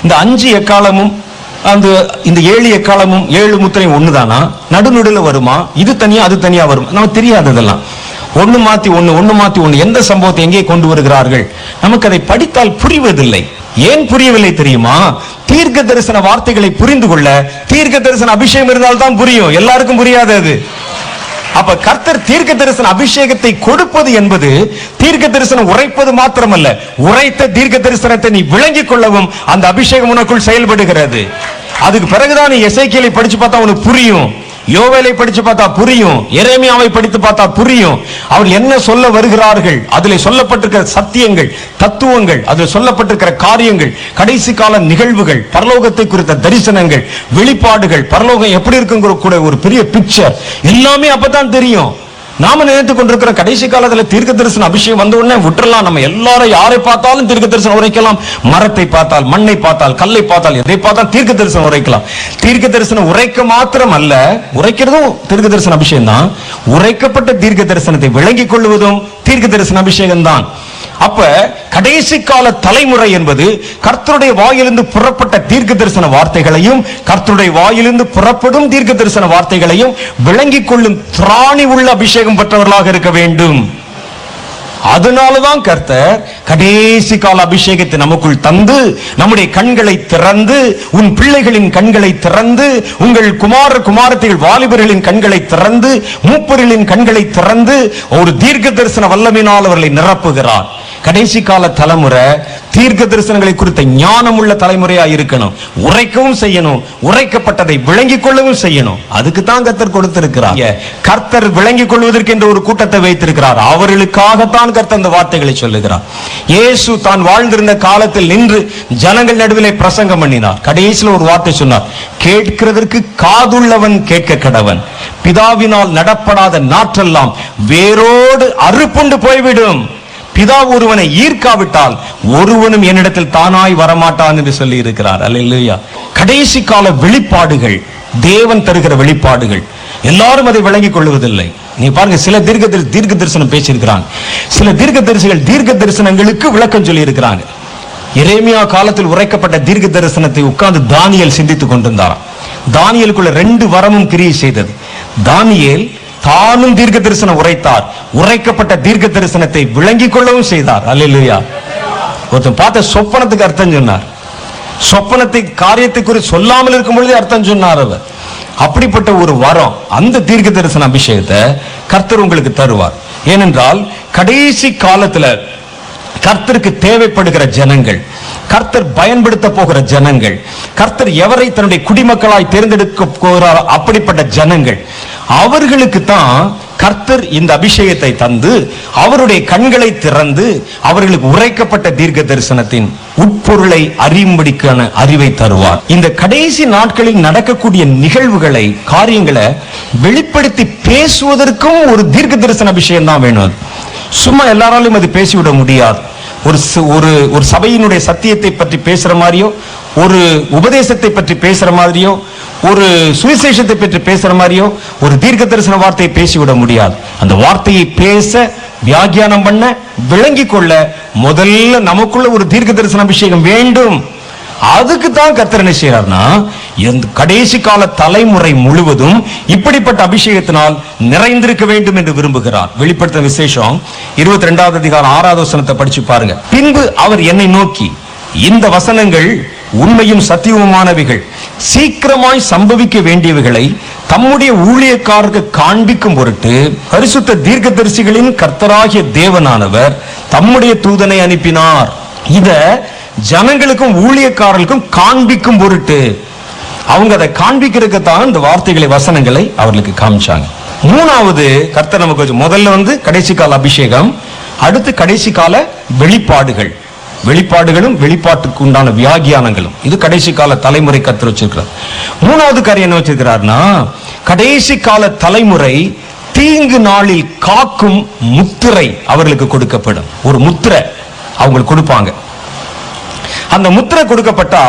இந்த 5 எக்காலமும் இந்த 7 எக்காலமும் 7 முத்திரையும் ஒண்ணுதானா, நடுநடுல வருமா, இது தனியா அது தனியா வரும், நமக்கு தெரியாததெல்லாம். ஒண்ணு மாத்தி ஒண்ணு எந்த சம்பவத்தை எங்கே கொண்டு வருகிறார்கள், நமக்கு அதை படித்தால் புரிவதில்லை. ஏன் புரியவில்லை தெரியுமா? தீர்க்க தரிசன வார்த்தைகளை புரிந்து கொள்ள தீர்க்க தரிசன அபிஷேகம் இருந்தால் தான் புரியும், எல்லாருக்கும் புரியாது அது. அப்ப கர்த்தர் தீர்க்க தரிசன அபிஷேகத்தை கொடுப்பது என்பது தீர்க்க தரிசனம் உரைப்பது மாத்திரமல்ல, உரைத்த தீர்க்க தரிசனத்தை நீ விளங்கிக் கொள்ளவும் அந்த அபிஷேகம் உனக்குள் செயல்படுகிறது. அதுக்கு பிறகுதான் நீ எசேக்கியேலை படிச்சு பார்த்தா உனக்கு புரியும், யோவேலை படிச்சு பார்த்தா புரியும், எரேமியாவை படித்து பார்த்தா புரியும். அவர் என்ன சொல்ல வருகிறார்கள், அதிலே சொல்லப்பட்டிருக்கிற சத்தியங்கள், தத்துவங்கள், அதில் சொல்லப்பட்டிருக்கிற காரியங்கள், கடைசி கால நிகழ்வுகள், பரலோகத்தை குறித்த தரிசனங்கள், வெளிப்பாடுகள், பரலோகம் எப்படி இருக்குங்கிற கூட ஒரு பெரிய பிக்சர் எல்லாமே அப்பதான் தெரியும். நாம நினைத்துக் கொண்டிருக்கிற கடைசி காலத்துல தீர்க்க தரிசன அபிஷேகம் வந்த உடனே விட்டுறலாம், நம்ம எல்லாரும் யாரை பார்த்தாலும் தீர்க்க தரிசனம் உரைக்கலாம், மரத்தை பார்த்தால், மண்ணை பார்த்தால், கல்லை பார்த்தால், எதை பார்த்தால் தீர்க்க தரிசனம் உரைக்கலாம். தீர்க்க தரிசனம் உரைக்க மாத்திரம் அல்ல, உரைக்கிறதும் தீர்க்க தரிசன அபிஷேகம் தான், உரைக்கப்பட்ட தீர்க்க தரிசனத்தை விளங்கிக் கொள்வதும் தீர்க்க தரிசன அபிஷேகம் தான். அப்ப கடைசி கால தலைமுறை என்பது கர்த்தருடைய வாயிலிருந்து புறப்பட்ட தீர்க்க தரிசன வார்த்தைகளையும் கர்த்தருடைய வாயிலிருந்து புறப்படும் தீர்க்க தரிசன வார்த்தைகளையும் விளங்கிக் கொள்ளும் திராணி உள்ள அபிஷேகம் பெற்றவர்களாக இருக்க வேண்டும். அதனாலதான் கர்த்தர் கடைசி கால அபிஷேகத்தை நமக்குள் தந்து நம்முடைய கண்களை திறந்து, உன் பிள்ளைகளின் கண்களை திறந்து, உங்கள் குமாரத்திகள் வாலிபர்களின் கண்களை திறந்து, மூப்பர்களின் கண்களை திறந்து ஒரு தீர்க்க தரிசன வல்லமையினால் அவர்களை நிரப்புகிறார். கடைசி கால தலைமுறை தீர்க்க தரிசனங்களை குறித்த ஞானம் உள்ள தலைமுறையா இருக்கணும், உரைக்கவும் செய்யணும், உரைக்கப்பட்டதை விளங்கிக் கொள்ளவும் செய்யணும். அதுக்கு தான் கர்த்தர் கொடுத்திருக்கிறார். கர்த்தர் விளங்கிக் கொள்வதற்கு என்று ஒரு கூட்டத்தை வைத்திருக்கிறார், அவர்களுக்காகத்தான் கர்த்தர் அந்த வார்த்தைகளை சொல்லுகிறார். இயேசு தான் வாழ்ந்திருந்த காலத்தில் நின்று ஜனங்கள் நடுவிலே பிரசங்கம் பண்ணினார். கடைசியில் ஒரு வார்த்தை சொன்னார், கேட்கிறதற்கு காதுள்ளவன் கேட்க கடவன், பிதாவினால் நடப்படாத நாற்றெல்லாம் வேரோடு அறுப்புண்டு போய்விடும், பிதா ஒருவனை ஈர்க்காவிட்டால் ஒருவனும் என்னிடத்தில் தானாய் வரமாட்டான் என்று சொல்லி இருக்கிறார். அல்லேலூயா. கடைசி கால வெளிப்பாடுகள், தேவன் தருகிற வெளிப்பாடுகள், எல்லாரும் அதை விளங்கிக் கொள்வதில்லை. நீ பாருங்க, சில தீர்க்க தரிசனம் பேசியிருக்கிறாங்க, சில தீர்க்க தரிசனங்களுக்கு விளக்கம் சொல்லி இருக்கிறாங்க. எரேமியா காலத்தில் உரைக்கப்பட்ட தீர்க்க தரிசனத்தை உட்கார்ந்து தானியேல் சிந்தித்துக் கொண்டிருந்தாராம். தானியேலுக்குள்ள 2 வரமும் கிரியை செய்தது. தானியேல் தானும் தீர்க்க தரிசனம் உரைத்தார், உரைக்கப்பட்ட தீர்க்க தரிசனத்தை விளங்கிக் கொள்ளவும் செய்தார். அல்லேலூயா. ஒருத்தன் பார்த்த சொப்பனத்துக்கு அர்த்தம் சொன்னார், சொப்பனத்தை காரியத்தை குறித்து சொல்லாமல் இருக்கும் பொழுதே அர்த்தம் சொன்னார் அவர். அப்படிப்பட்ட ஒரு வரம், அந்த தீர்க்க தரிசன அபிஷேகத்தை கர்த்தர் உங்களுக்கு தருவார். ஏனென்றால் கடைசி காலத்துல கர்த்தருக்கு தேவைப்படுகிற ஜனங்கள், கர்த்தர் பயன்படுத்த போகிற ஜனங்கள், கர்த்தர் எவரை தன்னுடைய குடிமக்களாய் தேர்ந்தெடுக்க போகிறாரோ அப்படிப்பட்ட ஜனங்கள், அவர்களுக்கு தான் கர்த்தர் இந்த அபிஷேகத்தை தந்து அவருடைய கண்களை திறந்து அவர்களுக்கு உரைக்கப்பட்ட தீர்க்க தரிசனத்தின் உட்பொருளை அறியும்படிக்கான அறிவை தருவார். இந்த கடைசி நாட்களில் நடக்கக்கூடிய நிகழ்வுகளை, காரியங்களை வெளிப்படுத்தி பேசுவதற்கும் ஒரு தீர்க்க தரிசன அபிஷேகம் தான் வேணும். சும்மா எல்லாராலும் அது பேசிவிட முடியாது. ஒரு சபையினுடைய சத்தியத்தை பற்றி பேசுற மாதிரியோ, ஒரு உபதேசத்தை பற்றி பேசுற மாதிரியோ, ஒரு சுவிசேஷத்தை பற்றி பேசுற மாதிரியோ ஒரு தீர்க்க தரிசன வார்த்தையை பேசிவிட முடியாது. அந்த வார்த்தையை பேச, வியாக்கியானம் பண்ண, விளங்கிக் கொள்ள முதல்ல நமக்குள்ள ஒரு தீர்க்க தரிசன அபிஷேகம் வேண்டும். அதுக்கு தான் கர்த்தர் என்ன செய்யறார்னா, கடைசி கால தலைமுறை முழுவதும் இப்படிப்பட்ட அபிஷேகத்தினால் நிறைந்திருக்க வேண்டும் என்று விரும்புகிறார். வெளிப்படுத்த விசேஷம் 22வது அதிகாரம் 6வது வசனத்தை படிச்சு பாருங்க. பின்பு அவர் என்னை நோக்கி, இந்த வசனங்கள் உண்மையும் சத்தியமுமானவைகள், சீக்கிரமாய் சம்பவிக்க வேண்டியவைகளை தம்முடைய ஊழியக்காரருக்கு காண்பிக்கும் பொருட்டு பரிசுத்த தீர்க்கதரிசிகளின் கர்த்தராகிய தேவனானவர் தம்முடைய தூதனை அனுப்பினார். இத ஜனங்களுக்கும் ஊழியக்காரர்களுக்கும் காண்பிக்கும் பொருட்டு, அவங்க அதை காண்பிக்கிறதுக்குத்தான் இந்த வார்த்தைகளை, வசனங்களை அவர்களுக்கு காமிச்சாங்க. 3வது கர்த்தர் நமக்கு முதல்ல கடைசி கால அபிஷேகம், அடுத்து கடைசி கால வெளிப்பாடுகள், வெளிப்பாடுகளும் வெளிப்பாட்டுக்கு உண்டான வியாக்கியானங்களும், இது கடைசி கால தலைமுறை கர்த்தர் வச்சிருக்கிறார். 3வது காரியம் என்ன வச்சிருக்கிறார்னா, கடைசி கால தலைமுறை தீங்கு நாளில் காக்கும் முத்திரை அவர்களுக்கு கொடுக்கப்படும். ஒரு முத்திரை, அவங்களுக்கு கொடுப்பாங்க. அந்த முத்திரை கொடுக்கப்பட்டா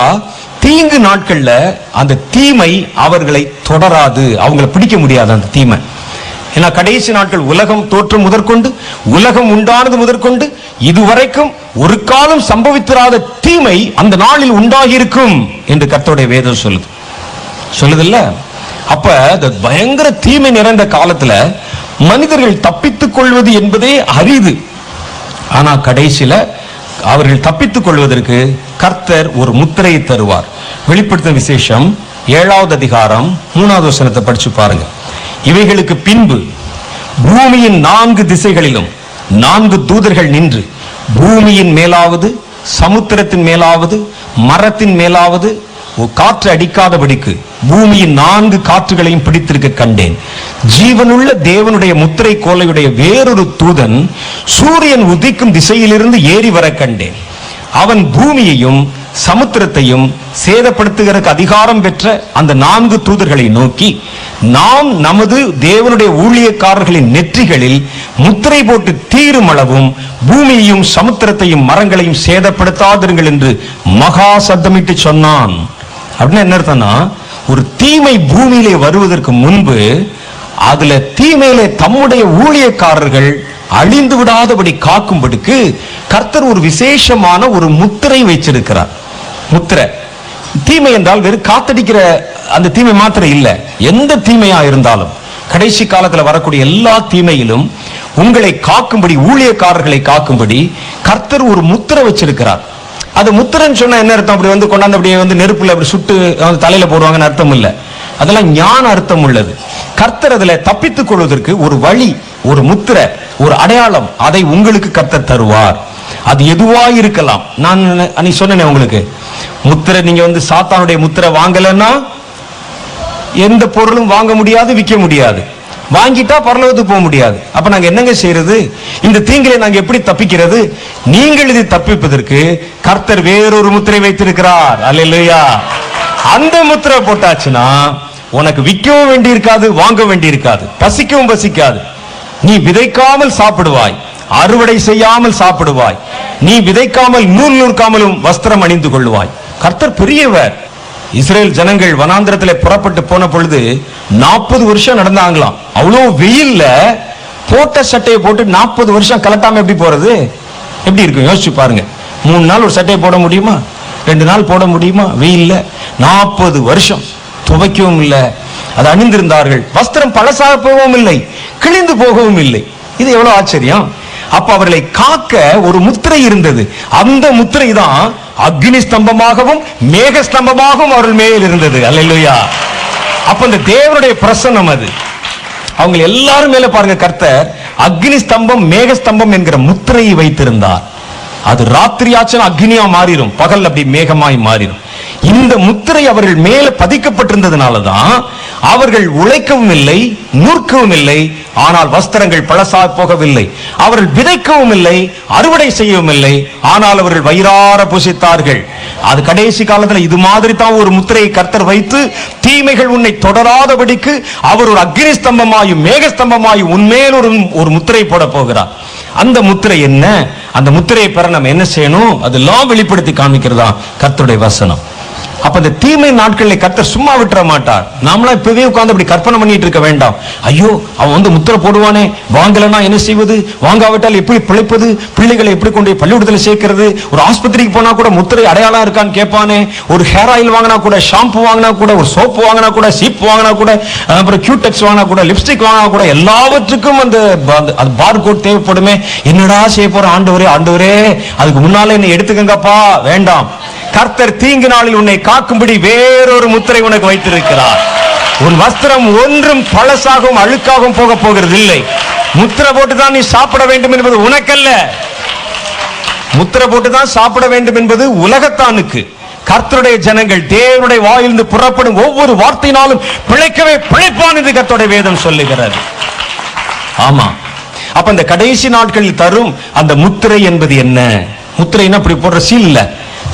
தீங்கு நாட்கள்ல அந்த தீமை அவர்களை தொடராது, அவங்களை பிடிக்க முடியாது அந்த தீமை. ஏன்னா கடைசி நாட்கள் உலகம் தோற்றம் முதற்கொண்டு, உலகம் உண்டானது முதற்கொண்டு இதுவரைக்கும் ஒரு காலம் சம்பவித்திராத தீமை அந்த நாளில் உண்டாகி இருக்கும் என்று கர்த்தருடைய வேதம் சொல்லுதில்ல. அப்ப அந்த பயங்கர தீமை நிறைந்த காலத்துல மனிதர்கள் தப்பித்துக் கொள்வது என்பதே அரிது. ஆனா கடைசியில அவர்கள் தப்பித்துக் கொள்வதற்கு கர்த்தர் ஒரு முத்திரையை தருவார். வெளிப்படுத்தும் விசேஷம் 7வது அதிகாரம் 3வது வசனத்தை படிச்சு பாருங்க. இவைகளுக்கு பின்பு பூமியின் 4 திசைகளிலும் 4 தூதர்கள் நின்று பூமியின் மேலாவது, சமுத்திரத்தின் மேலாவது, மரத்தின் மேலாவது காற்று அடிக்காதபடிக்கு பூமியின் 4 காற்றுகளையும் பிடித்திருக்க கண்டேன். ஜீவனுள்ள தேவனுடைய முத்திரை கோலையுடைய வேறொரு தூதன் சூரியன் உதிக்கும் திசையிலிருந்து ஏறி வர கண்டேன். அவன் பூமியையும் சமுத்திரத்தையும் சேதப்படுத்துகிறதுக்கு அதிகாரம் பெற்ற அந்த 4 தூதர்களை நோக்கி, நாம் நமது தேவனுடைய ஊழியக்காரர்களின் நெற்றிகளில் முத்திரை போட்டு தீரும் அளவும் பூமியையும் சமுத்திரத்தையும் மரங்களையும் சேதப்படுத்தாதிருங்கள் என்று மகா சத்தமிட்டு சொன்னான். அப்படின்னா என்ன அர்த்தம்னா, ஒரு தீமை பூமியிலே வருவதற்கு முன்பு அதுல தீமையிலே தம்முடைய ஊழியக்காரர்கள் அழிந்து விடாதபடி காக்கும்படிக்கு கர்த்தர் ஒரு விசேஷமான ஒரு முத்திரை வைச்சிருக்கிறார். முத்திரை தீமை என்றால் வெறும் காத்தடிக்கிற அந்த தீமை மாத்திரம் இல்ல, எந்த தீமையா இருந்தாலும் கடைசி காலத்துல வரக்கூடிய எல்லா தீமையிலும் உங்களை காக்கும்படி, ஊழியக்காரர்களை காக்கும்படி கர்த்தர் ஒரு முத்திரை வச்சிருக்கிறார். அது முத்திரன்னு சொன்னா என்ன அர்த்தம்? அப்படி வந்து கொண்டாந்து அப்படியே வந்து நெருப்புல அப்படி சுட்டு தலையில போடுவாங்கன்னு அர்த்தம் இல்ல. அதெல்லாம் ஞான அர்த்தம் உள்ளது. கர்த்தர் அதுல தப்பித்துக் கொள்வதற்கு ஒரு வழி, ஒரு முத்திரை, ஒரு அடையாளம், அதை உங்களுக்கு கர்த்தர் தருவார். அது எதுவா இருக்கலாம். நான் அன்னைக்கு சொன்னேன் உங்களுக்கு, முத்திரை நீங்க வந்து சாத்தானுடைய முத்திரை வாங்கலன்னா எந்த பொருளும் வாங்க முடியாது, விற்க முடியாது. வாங்கிட்டா பரலோகத்துக்கு போக முடியாது. அப்ப நாங்க என்னங்க செய்யறது? இந்த தீங்கிலே நாங்க எப்படி தப்பிக்கிறது? நீங்கள் இதை தப்பிப்பதற்கு கர்த்தர் வேறொரு முத்திரை வைத்திருக்கிறார். அல்லேலூயா. அந்த முத்திரை போட்டாச்சுன்னா உனக்கு விற்கவும் வேண்டி இருக்காது, வாங்க வேண்டி இருக்காது, பசிக்கவும் பசிக்காது. நீ விதைக்காமல் சாப்பிடுவாய், அறுவடை செய்யாமல் சாப்பிடுவாய். நீ விதைக்காமல் நூல் நூற்காமலும் வஸ்திரம் அணிந்து கொள்வாய். கர்த்தர் பெரியவர். இஸ்ரேல் ஜனங்கள் வனாந்திரத்திலே புறப்பட்டு போன பொழுது 40 வருஷம் நடந்தாங்களாம். அவ்வளோ வெயில்ல போட்ட சட்டையை போட்டு 40 வருஷம் கலட்டாம எப்படி போறது? எப்படி இருக்கும் யோசிச்சு பாருங்க. 3 நாள் ஒரு சட்டையை போட முடியுமா? 2 நாள் போட முடியுமா? வெயில்ல 40 வருஷம் துவைக்கவும் இல்லை. அது அணிந்திருந்தார்கள். வஸ்திரம் பழசாக போகவும் இல்லை, கிழிந்து போகவும் இல்லை. இது எவ்வளவு ஆச்சரியம். அப்ப அவர்களை காக்க ஒரு முத்திரை இருந்தது. அந்த முத்திரை தான் அக்னி ஸ்தம்பமாகவும் மேக ஸ்தம்பமாகவும் அவர்கள் மேல் இருந்தது. அல்லேலூயா. அப்ப அந்த தேவனுடைய பிரசன்னம் அது அவங்க எல்லாரும் மேல பாருங்க. கர்த்தர் அக்னி ஸ்தம்பம், மேக ஸ்தம்பம் என்கிற முத்திரையை வைத்திருந்தார். அது ராத்திரி ஆச்சுன்னா அக்னியா மாறிடும், பகல் அப்படி மேகமாய் மாறிடும். இந்த முத்திரை அவர்கள் மேல பதிக்கப்பட்டிருந்ததுனாலதான் அவர்கள் உழைக்கவும் இல்லை, நூற்கவும் இல்லை, ஆனால் வஸ்திரங்கள் பழசாக போகவில்லை. அவர்கள் விதைக்கவும் இல்லை, அறுவடை செய்யவும் இல்லை, ஆனால் அவர்கள் வயிறார புசித்தார்கள். அது கடைசி காலத்துல இது மாதிரி தான் ஒரு முத்திரையை கர்த்தர் வைத்து தீமைகள் உன்னை தொடராதபடிக்கு அவர் ஒரு அக்னி ஸ்தம்பமாயும் மேக ஸ்தம்பமாயும் உன்மேல் ஒரு முத்திரை போட போகிறார். அந்த முத்திரை என்ன? அந்த முத்திரையை பெற நம்ம என்ன செய்யணும்? அதெல்லாம் வெளிப்படுத்தி காமிக்கிறதா கர்த்தருடைய வசனம். அப்ப இந்த தீமை நாட்களில் கர்த்தர் சும்மா விட்டுற மாட்டார். நாமளா இப்பவே உட்கார்ந்து அப்படி கற்பனை பண்ணிட்டு இருக்க வேண்டாம். ஐயோ அவன் வந்து முத்திரை போடுவானே, வாங்கலன்னா என்ன செய்வது, வாங்காவிட்டால் எப்படி பிழைப்பது, பிள்ளைகளை எப்படி கொண்டு பள்ளிக்கூடத்தில் சேர்க்கிறது, ஒரு ஆஸ்பத்திரிக்கு போனா கூட முத்திரை அடையாளம் இருக்கான்னு கேட்பானே, ஒரு ஹேர் ஆயில் வாங்கினா கூட, ஷாம்பு வாங்கினா கூட, ஒரு சோப்பு வாங்கினா கூட, சீப் வாங்கினா கூட, அப்புறம் கியூடெக்ஸ் வாங்கினா கூட, லிப்ஸ்டிக் வாங்கினா கூட, எல்லாவற்றுக்கும் அந்த பார் கோட் தேவைப்படுமே. என்னடா செய்ய போற ஆண்டவரே, ஆண்டவரே அதுக்கு முன்னால என்னை எடுத்துக்கங்கப்பா. வேண்டாம். கர்த்தர் தீங்கு நாளில் உன்னை காக்கும்படி வேறொரு முத்திரை உனக்கு வைத்திருக்கிறார். உன் வஸ்திரம் ஒன்றும் பழசாகவும் அழுக்காகவும் போக போகிறது இல்லை. முத்திரை போட்டுதான் நீ சாப்பிட வேண்டும் என்பது உனக்கல்ல. முத்திரை போட்டுதான் சாப்பிட வேண்டும் என்பது உலகத்தானுக்கு. கர்த்தருடைய ஜனங்கள் தேவனுடைய வாயிலிருந்து புறப்படும் ஒவ்வொரு வார்த்தையினாலும் பிழைக்கவே பிழைப்பான் என்று கர்த்தருடைய வேதம் சொல்லுகிறது. ஆமா. அப்ப இந்த கடைசி நாட்களில் தரும் அந்த முத்திரை என்பது என்ன? முத்திரைன்னா அப்படி போடுற சீல் இல்ல.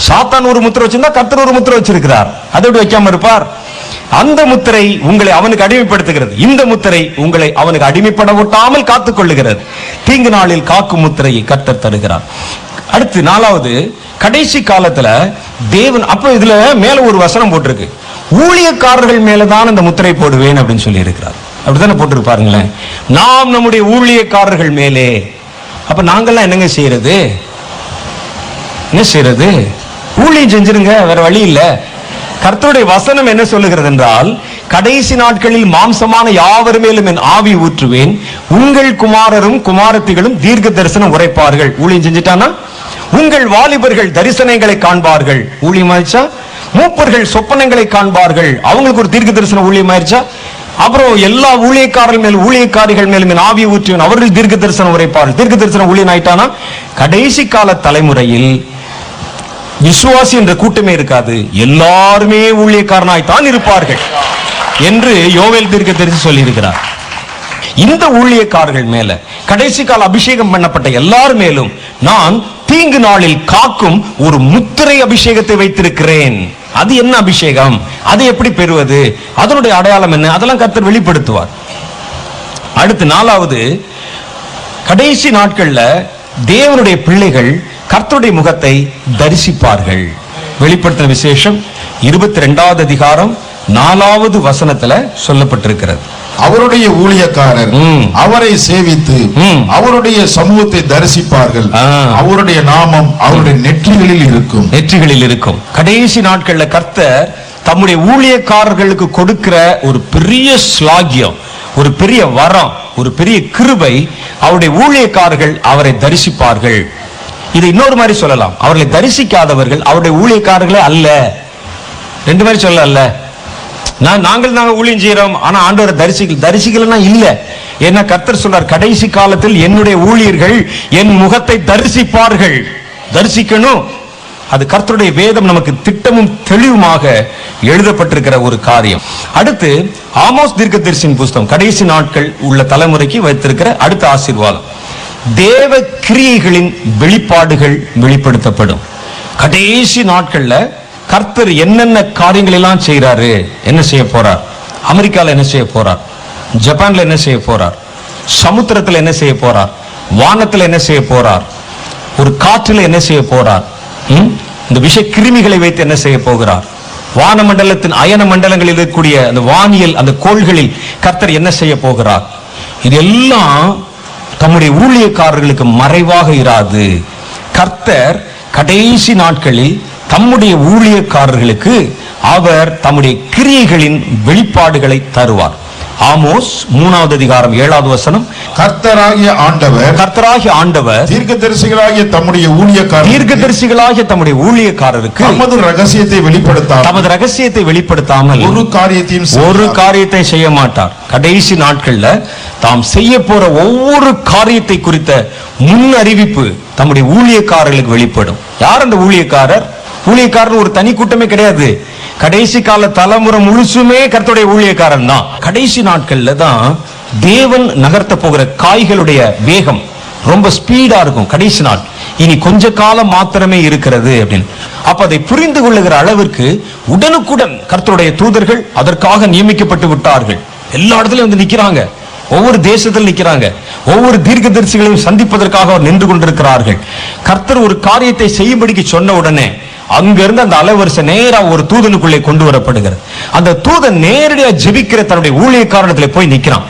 சாத்தான் ஒரு முத்திரை வச்சிருந்தா கர்த்தர் ஒரு முத்திரை வச்சிருக்கிறார். அதை எப்படி வைக்காம இருப்பார்? அந்த முத்திரை உங்களை அவனுக்கு அடிமைப்படுத்துகிறது. இந்த முத்திரை உங்களை அவனுக்கு அடிமைப்பட விட்டாமல் காத்துக் கொள்ளுகிறது. தீங்கு நாளில் காக்கும் முத்திரையை கர்த்தர் தருகிறார். அடுத்து நாலாவது, கடைசி காலத்துல தேவன், அப்ப இதுல மேல ஒரு வசனம் போட்டிருக்கு, ஊழியக்காரர்கள் மேலதான் இந்த முத்திரை போடுவேன் அப்படின்னு சொல்லி இருக்கிறார். அப்படித்தானே போட்டிருக்கு பாருங்களேன். நாம் நம்முடைய ஊழியக்காரர்கள் மேலே. அப்ப நாங்கெல்லாம் என்னங்க செய்யறது? என்ன செய்யறது? ஊழியம் செஞ்சிருங்க, வேற வழி இல்ல. கர்த்தருடைய வசனம் என்ன சொல்லுகிறது என்றால், கடைசி நாட்களில் மாம்சமான யாவர் மேலும் என் ஆவி ஊற்றுவேன், உங்கள் குமாரரும் குமாரத்திகளும் தீர்க்க தரிசனம் உரைப்பார்கள். ஊழியம் செஞ்சுட்டானா? உங்கள் வாலிபர்கள் தரிசனங்களை காண்பார்கள். ஊழியம் ஆயிடுச்சா? மூப்பர்கள் சொப்பனங்களை காண்பார்கள். அவங்களுக்கு ஒரு தீர்க்க தரிசன ஊழியம் ஆயிடுச்சா? அப்புறம் எல்லா ஊழியக்காரர்கள் மேலும் ஊழியக்காரிகள் மேலும் என் ஆவி ஊற்றுவேன், அவர்கள் தீர்க்க தரிசனம் உரைப்பார்கள். தீர்க்க தரிசனம் ஊழியம் ஆயிட்டானா? கடைசி கால தலைமுறையில் விசுவாசி என்ற கூட்டமே இருக்காது, எல்லாருமே ஊழியக்காரனாய்த்தான் இருப்பார்கள் என்று யோவேல் தீர்க்கதரிசி சொல்லி இருக்கிறார். இந்த ஊழியக்காரர்கள் மேல, கடைசி கால அபிஷேகம் பண்ணப்பட்ட எல்லார் மேலும் நான் தீங்கு நாளில் காக்கும் ஒரு முத்திரை அபிஷேகத்தை வைத்திருக்கிறேன். அது என்ன அபிஷேகம்? அதை எப்படி பெறுவது? அதனுடைய அடையாளம் என்ன? அதெல்லாம் கர்த்தர் வெளிப்படுத்துவார். அடுத்து நாலாவது, கடைசி நாட்கள்ல தேவனுடைய பிள்ளைகள் கர்த்தருடைய முகத்தை தரிசிப்பார்கள். வெளிப்படுத்தின விசேஷம் 22வது அதிகாரம் 4வது வசனத்துல சொல்லப்பட்டிருக்கிறது. அவருடைய ஊழியக்காரர் அவரை சேவித்து அவருடைய சமூகத்தை தரிசிப்பார்கள், அவருடைய நாமம் அவருடைய நெற்றிகளில் இருக்கும். கடைசி நாட்கள்ல கர்த்தர் தம்முடைய ஊழியக்காரர்களுக்கு கொடுக்கிற ஒரு பெரிய ஸ்லாகியம், ஒரு பெரிய வரம், ஒரு பெரிய கிருபை, அவருடைய ஊழியக்காரர்கள் அவரை தரிசிப்பார்கள். இது இன்னொரு மாதிரி சொல்லலாம், அவர்களை தரிசிக்காதவர்கள் அவருடைய ஊழியக்காரர்களே அல்ல. ரெண்டு மாதிரி சொல்லல. நாங்கள் ஊழியம் செய்யறோம், ஆனா ஆண்டவரை தரிசிக்கலன்னா இல்ல. ஏன்னா கர்த்தர் சொல்றார், கடைசி காலத்தில் என்னுடைய ஊழியர்கள் என் முகத்தை தரிசிப்பார்கள். தரிசிக்கணும். அது கர்த்தருடைய வேதம் நமக்கு திட்டமும் தெளிவுமாக எழுதப்பட்டிருக்கிற ஒரு காரியம். அடுத்து ஆமோஸ் தீர்க்கதரிசியின் புஸ்தகம் கடைசி நாட்கள் உள்ள தலைமுறைக்கு வைத்திருக்கிற அடுத்த ஆசீர்வாதம், தேவ கிரியைகளின் வெளிப்பாடுகள் வெளிப்படுத்தப்படும். கடைசி நாட்கள்ல கர்த்தர் என்னென்ன காரியங்கள் எல்லாம் செய்யறாரு, என்ன செய்ய போறார், அமெரிக்கால என்ன செய்ய போறார், ஜப்பான்ல என்ன செய்ய போறார், சமுத்திரத்துல என்ன செய்ய போறார், வானத்துல என்ன செய்ய போறார், ஒரு காற்றுல என்ன செய்ய போறார், இந்த விஷ கிருமிகளை வைத்து என்ன செய்ய போகிறார், வானமண்டலத்தின் அயன மண்டலங்களில் இருக்கக்கூடிய அந்த வானியல் அந்த கோள்களில் கர்த்தர் என்ன செய்ய போகிறார், இதெல்லாம் தம்முடைய ஊழியக்காரர்களுக்கு மறைவாக இராது. கர்த்தர் கடைசி நாட்களில் தம்முடைய ஊழியக்காரர்களுக்கு அவர் தம்முடைய கிரியைகளின் வெளிப்பாடுகளை தருவார். ஆமோஸ் 3வது அதிகாரம் 7வது வசனம், கர்த்தராகிய ஆண்டவர் தீர்க்கதரிசிகளாகிய தம்முடைய ஊழியக்காரருக்கு தமது ரகசியத்தை வெளிப்படுத்தாமல் ஒரு காரியத்தை செய்ய மாட்டார். கடைசி நாட்கள்ல தாம் செய்ய போற ஒவ்வொரு காரியத்தை குறித்த முன் அறிவிப்பு தம்முடைய ஊழியக்காரர்களுக்கு வெளிப்படும். யார் அந்த ஊழியக்காரர்? ஊழியக்காரர் ஒரு தனி கூட்டமே கிடையாது. கடைசி கால தலைமுறை முழுசுமே கர்த்தருடைய ஊழியக்காரன் தான். கடைசி நாட்கள்ல தான் தேவன் நகர்த்த போகிற காய்களுடைய வேகம் ரொம்ப ஸ்பீடா இருக்கும். கடைசி நாள் இனி கொஞ்ச காலம் மாத்திரமே இருக்கிறது அப்படின்னு. அப்ப அதை புரிந்து கொள்ளுகிற அளவிற்கு உடனுக்குடன் கர்த்தருடைய தூதர்கள் அதற்காக நியமிக்கப்பட்டு விட்டார்கள். எல்லா இடத்துலயும் வந்து நிக்கிறாங்க, ஒவ்வொரு தேசத்தில் நிக்கிறாங்க, ஒவ்வொரு தீர்க்கதரிசிகளையும் சந்திப்பதற்காக அவர் நின்று கொண்டிருக்கிறார்கள். கர்த்தர் ஒரு காரியத்தை செய்யும்படிக்கு சொன்ன உடனே அங்கிருந்து அந்த அலைவரிசை நேரா ஒரு தூதனுக்குள்ளே கொண்டு வரப்படுகிறது. அந்த தூதன் நேரடியா ஜெபிக்கிற தன்னுடைய ஊழியக்காரனத்துல போய் நிக்கிறான்.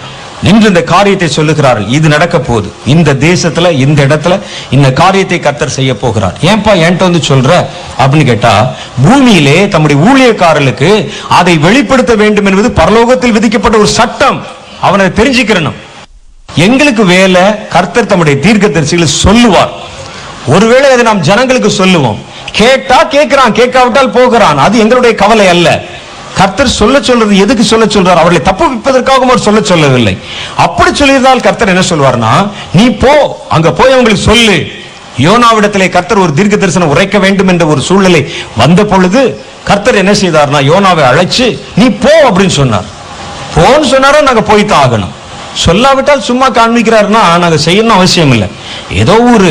நின்று இந்த காரியத்தை சொல்லுகிறார்கள், இது நடக்க போகுது, இந்த தேசத்துல இந்த இடத்துல இந்த காரியத்தை கர்த்தர் செய்ய போகிறார். ஏன்பா என்கிட்ட வந்து சொல்ற அப்படின்னு கேட்டா, பூமியிலே தம்முடைய ஊழியக்காரர்களுக்கு அதை வெளிப்படுத்த வேண்டும் என்பது பரலோகத்தில் விதிக்கப்பட்ட ஒரு சட்டம். அவனை தெரிஞ்சுக்கிறணும். எங்களுக்கு வேலை, கர்த்தர் தம்முடைய தீர்க்கதரிசிகளை சொல்லுவார். ஒருவேளை அதை நாம் ஜனங்களுக்கு சொல்லுவோம், கேட்டா கேட்கிறான், கேட்காவிட்டால் போகிறான், அது எங்களுடைய கவலை அல்ல. கர்த்தர் சொல்றது எதுக்கு சொல்றார்? அவர்களை தப்புவிப்பதற்காக அவர் சொல்லவில்லை. அப்படி சொல்லியிருந்தால் கர்த்தர் என்ன சொல்வார்னா, நீ போ, அங்க போய் அவங்களுக்கு சொல்லு. யோனாவிடத்திலே கர்த்தர் ஒரு தீர்க்க தரிசனம் உரைக்க வேண்டும் என்ற ஒரு சூழ்நிலை வந்த பொழுது கர்த்தர் என்ன செய்தார்னா, யோனாவை அழைச்சு நீ போ அப்படின்னு சொன்னார். போன்னு சொன்னாரோ நாங்க போய்தான் ஆகணும். சொல்லாவிட்டால் சும்மா காண்பிக்கிறாருன்னா நாங்க செய்யணும் அவசியம் இல்லை. ஏதோ ஒரு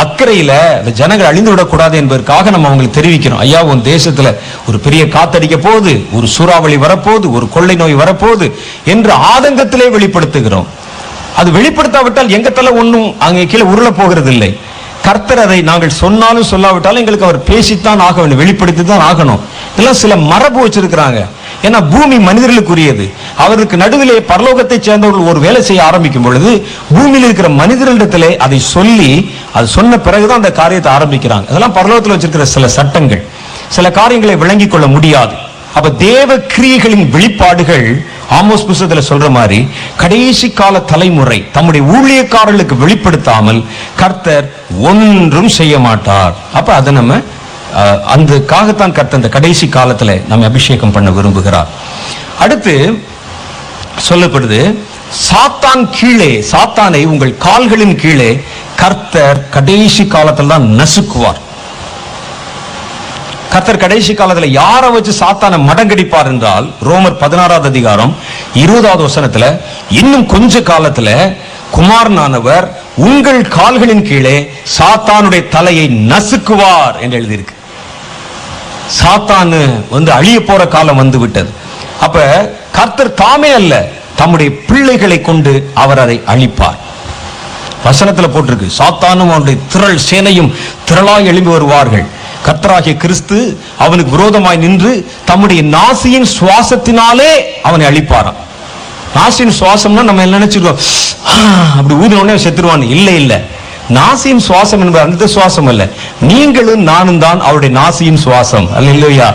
அக்கறையில அந்த ஜனங்கள் அழிந்து விடக்கூடாது என்பதற்காக நம்ம அவங்களுக்கு தெரிவிக்கிறோம், ஐயா உன் தேசத்துல ஒரு பெரிய காத்தடிக்க போகுது, ஒரு சூறாவளி வரப்போகுது, ஒரு கொள்ளை நோய் வரப்போகுது என்று ஆதங்கத்திலே வெளிப்படுத்துகிறோம். அது வெளிப்படுத்தாவிட்டால் எங்க தலை ஒன்றும் அங்கே கீழே உருள போகிறது இல்லை. கர்த்தர் அதை நாங்கள் சொன்னாலும் சொல்லாவிட்டாலும் எங்களுக்கு அவர் பேசித்தான் ஆக வேண்டும், வெளிப்படுத்தி தான் ஆகணும். இதெல்லாம் சில மரபு வச்சிருக்கிறாங்க. ஏன்னா பூமி மனிதர்களுக்குரியது. அவருக்கு நடுவிலே பரலோகத்தை சேர்ந்தவர்கள் ஒரு வேலை செய்ய ஆரம்பிக்கும் பொழுது பூமியில் இருக்கிற மனிதர்களிடத்திலே அதை சொல்லி அது சொன்ன பிறகுதான் அந்த காரியத்தை ஆரம்பிக்கிறாங்க. அதெல்லாம் பரலோகத்தில் வச்சிருக்கிற சில சட்டங்கள். சில காரியங்களை விளங்கிக் கொள்ள முடியாது. அப்ப தேவ கிரியைகளின் வெளிப்பாடுகள் ஆமோஸ் புத்தகத்தில் சொல்ற மாதிரி கடைசி கால தலைமுறை தம்முடைய ஊழியக்காரர்களுக்கு வெளிப்படுத்தாமல் கர்த்தர் ஒன்றும் செய்ய மாட்டார். அப்ப அதை நம்ம அதுக்காகத்தான் கர்த்தர் இந்த கடைசி காலத்துல நம்ம அபிஷேகம் பண்ண விரும்புகிறார். அடுத்து சொல்லப்படுது, சாத்தான் கீழே, சாத்தானை உங்கள் கால்களின் கீழே கர்த்தர் கடைசி காலத்தில் தான் நசுக்குவார். கர்த்தர் கடைசி காலத்துல யாரை வச்சு சாத்தானை மடங்கடிப்பார் என்றால் ரோமர் 16வது அதிகாரம் 20வது வசனத்துல இன்னும் கொஞ்ச காலத்துல குமாரனானவர் உங்கள் கால்களின் கீழே சாத்தானுடைய தலையை நசுக்குவார் என்று எழுதியிருக்கு. சாத்தானு அழிய போற காலம் வந்து விட்டது. அப்ப கர்த்தர் தாமே அல்ல, தம்முடைய பிள்ளைகளை கொண்டு அவர் அதை அழிப்பார். வசனத்துல போட்டிருக்கு, சாத்தானும் அவனுடைய திரள் சேனையும் திரளாய் எழும்பி வருவார்கள். கர்த்தராகிய கிறிஸ்து அவனுக்கு விரோதமாய் நின்று தம்முடைய நாசியின் சுவாசத்தினாலே அவனை அழிப்பாராம். நாசியின் சுவாசம்னா நம்ம என்ன நினைச்சிருக்கோம், அப்படி ஊதினோடனே செத்துருவான். இல்லை இல்லை, நாசியின் சுவாசம் என்பது அந்த சுவாசம் அல்ல, நீங்களும் நானும் தான் அவருடைய நாசியின் சுவாசம். அல்லேலூயா.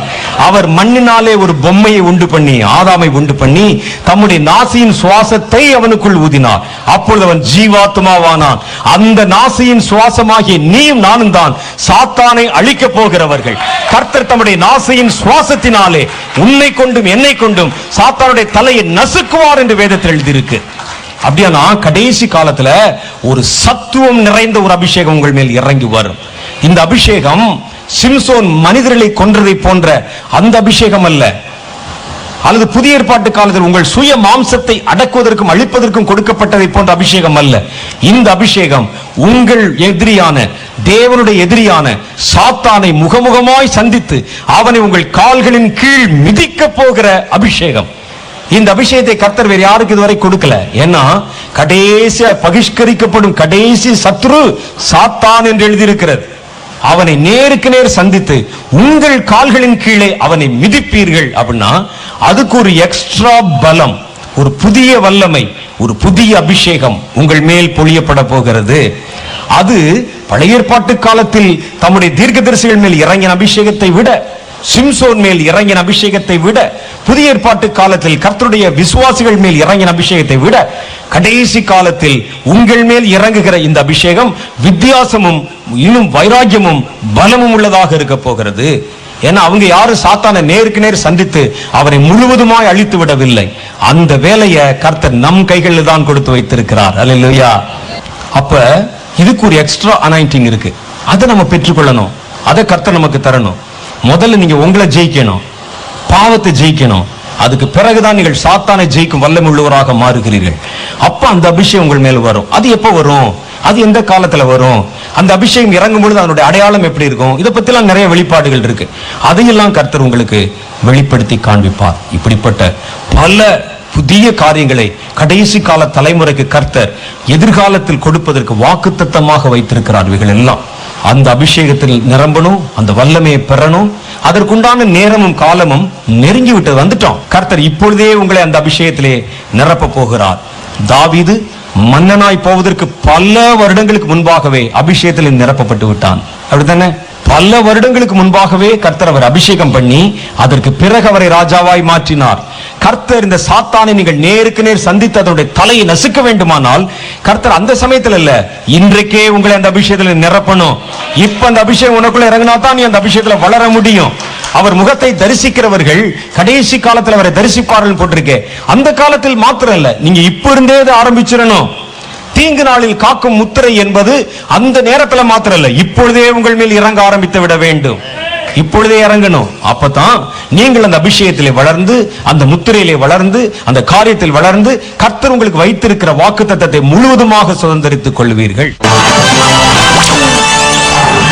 அவர் மண்ணினாலே ஒரு பொம்மையை உண்டு பண்ணி, ஆதாமை உண்டு பண்ணி தம்முடைய நாசியின் சுவாசத்தை அவனுக்குள் ஊதினார். அப்பொழுது அவன் ஜீவாத்மாவானான். அந்த நாசியின் சுவாசமாகிய நீயும் நானும் தான் சாத்தானை அழிக்க போகிறவர்கள். கர்த்தர் தம்முடைய நாசியின் சுவாசத்தினாலே உன்னை கொண்டும் என்னை கொண்டும் சாத்தானுடைய தலையை நசுக்குவார் என்று வேதத்தில் எழுதியிருக்கு. அப்படியானா கடைசி காலத்துல ஒரு சத்துவம் நிறைந்த ஒரு அபிஷேகம் உங்கள் மேல் இறங்கி வரும். இந்த அபிஷேகம் சிம்சோன் மனிதர்களை கொன்றதை போன்ற அந்த அபிஷேகம் அல்ல, அல்லது புதிய ஏற்பாட்டு காலத்தில் உங்கள் சுய மாம்சத்தை அடக்குவதற்கும் அழிப்பதற்கும் கொடுக்கப்பட்டதை போன்ற அபிஷேகம் அல்ல. இந்த அபிஷேகம் உங்கள் எதிரியான, தேவனுடைய எதிரியான சாத்தானை முகமுகமாய் சந்தித்து அவனை உங்கள் கால்களின் கீழ் மிதிக்க போகிற அபிஷேகம். இந்த அபிஷேகத்தை கர்த்தர் வேறு யாருக்கு இதுவரை கொடுக்கல. ஏன்னா கடைசி பகிஷ்கரிக்கப்படும் கடைசி சத்ரு சாத்தான் என்று எழுதியிருக்கிறது. அவனை நேருக்கு நேர் சந்தித்து உங்கள் கால்களின் கீழே அவனை மிதிப்பீர்கள் அப்படின்னா அதுக்கு ஒரு எக்ஸ்ட்ரா பலம், ஒரு புதிய வல்லமை, ஒரு புதிய அபிஷேகம் உங்கள் மேல் பொழியப்பட போகிறது. அது பழைய ஏற்பாட்டு காலத்தில் தம்முடைய தீர்க்கதரிசிகள் மேல் இறங்கின அபிஷேகத்தை விட, சிம்சோன் மேல் இறங்கின அபிஷேகத்தை விட, புதிய ஏற்பாட்டு காலத்தில் கர்த்தருடைய விசுவாசிகள் மேல் இறங்கின அபிஷேகத்தை விட கடைசி காலத்தில் உங்கள் மேல் இறங்குகிற இந்த அபிஷேகம் வித்தியாசமும் இன்னும் வைராக்கியமும் பலமும் உள்ளதாக இருக்க போகிறது. ஏன்னா அவங்க யாரும் சாத்தானை நேருக்கு நேர் சந்தித்து அவரை முழுவதுமாய் அழித்து விடவில்லை. அந்த வேலையை கர்த்தர் நம் கைகளில் தான் கொடுத்து வைத்திருக்கிறார். அல்லேலூயா. அப்ப இதுக்கு ஒரு எக்ஸ்ட்ரா அனாயிண்டிங் இருக்கு. அதை நம்ம பெற்றுக்கொள்ளணும். அதை கர்த்தர் நமக்கு தரணும். முதல்ல நீங்க உங்களை ஜெயிக்கணும், பாவத்தை ஜெயிக்கணும். அதுக்கு பிறகுதான் நீங்கள் சாத்தானை ஜெயிக்கும் வல்லமை உள்ளவராக மாறுகிறீர்கள். அப்ப அந்த அபிஷேகம் உங்கள் மேல் வரும். அது எப்ப வரும்? அது எந்த காலத்துல வரும்? அந்த அபிஷேகம் இறங்கும் பொழுது அதனுடைய அடையாளம் எப்படி இருக்கும்? இதை பத்தி எல்லாம் நிறைய வெளிப்பாடுகள் இருக்கு. அதையெல்லாம் கர்த்தர் உங்களுக்கு வெளிப்படுத்தி காண்பிப்பார். இப்படிப்பட்ட பல புதிய காரியங்களை கடைசி கால தலைமுறைக்கு கர்த்தர் எதிர்காலத்தில் கொடுப்பதற்கு வாக்குத்தத்தமாக வைத்திருக்கிறார். இவைகள் எல்லாம் அந்த அபிஷேகத்தில் நிரம்பணும், அந்த வல்லமையை பெறணும். அதற்குண்டான நேரமும் காலமும் நெருங்கி விட்டு வந்துட்டோம். கர்த்தர் இப்பொழுதே உங்களை அந்த அபிஷேகத்திலே நிரப்ப போகிறார். தாவீது மன்னனாய் போவதற்கு பல வருடங்களுக்கு முன்பாகவே அபிஷேகத்தில் நிரப்பப்பட்டு விட்டான். அப்படித்தானே? பல வருடங்களுக்கு முன்பாகவே கர்த்தர் அவர் அபிஷேகம் பண்ணி அதற்கு பிறகு அவரை ராஜாவாய் மாற்றினார். கர்த்தர் இந்த சாத்தானை நீங்கள் நேருக்கு நேர் சந்தித்து அதனுடைய தலையை நசுக்க வேண்டுமானால் கர்த்தர் அந்த சமயத்தில் இல்ல, இன்றைக்கே உங்களை அந்த அபிஷேகத்தில் நிரப்பணும். இப்ப அந்த அபிஷேகம் உனக்குள்ள இறங்கினா தான் நீ அந்த அபிஷேகத்தில் வளர முடியும். அவர் முகத்தை தரிசிக்கிறவர்கள் கடைசி காலத்தில் அவரை தரிசிப்பார்கள் போட்டிருக்கே. அந்த காலத்தில் மாத்திரம் இல்ல, நீங்க இப்ப இருந்தே ஆரம்பிச்சிடணும். தீங்கு நாளில் காக்கும் முத்திரை என்பது அந்த நேரத்தில் மாத்திரம் இல்ல, இப்பொழுதே உங்கள் மேல் இறங்க ஆரம்பித்து விட வேண்டும். இப்பொழுதே இறங்கணும். அப்பதான் நீங்கள் அந்த அபிஷேகத்திலே வளர்ந்து, அந்த முத்திரையிலே வளர்ந்து, அந்த காரியத்தில் வளர்ந்து கர்த்தர் உங்களுக்கு வைத்திருக்கிற வாக்குத்தத்தத்தை முழுவதுமாக சுதந்திரித்துக் கொள்வீர்கள்.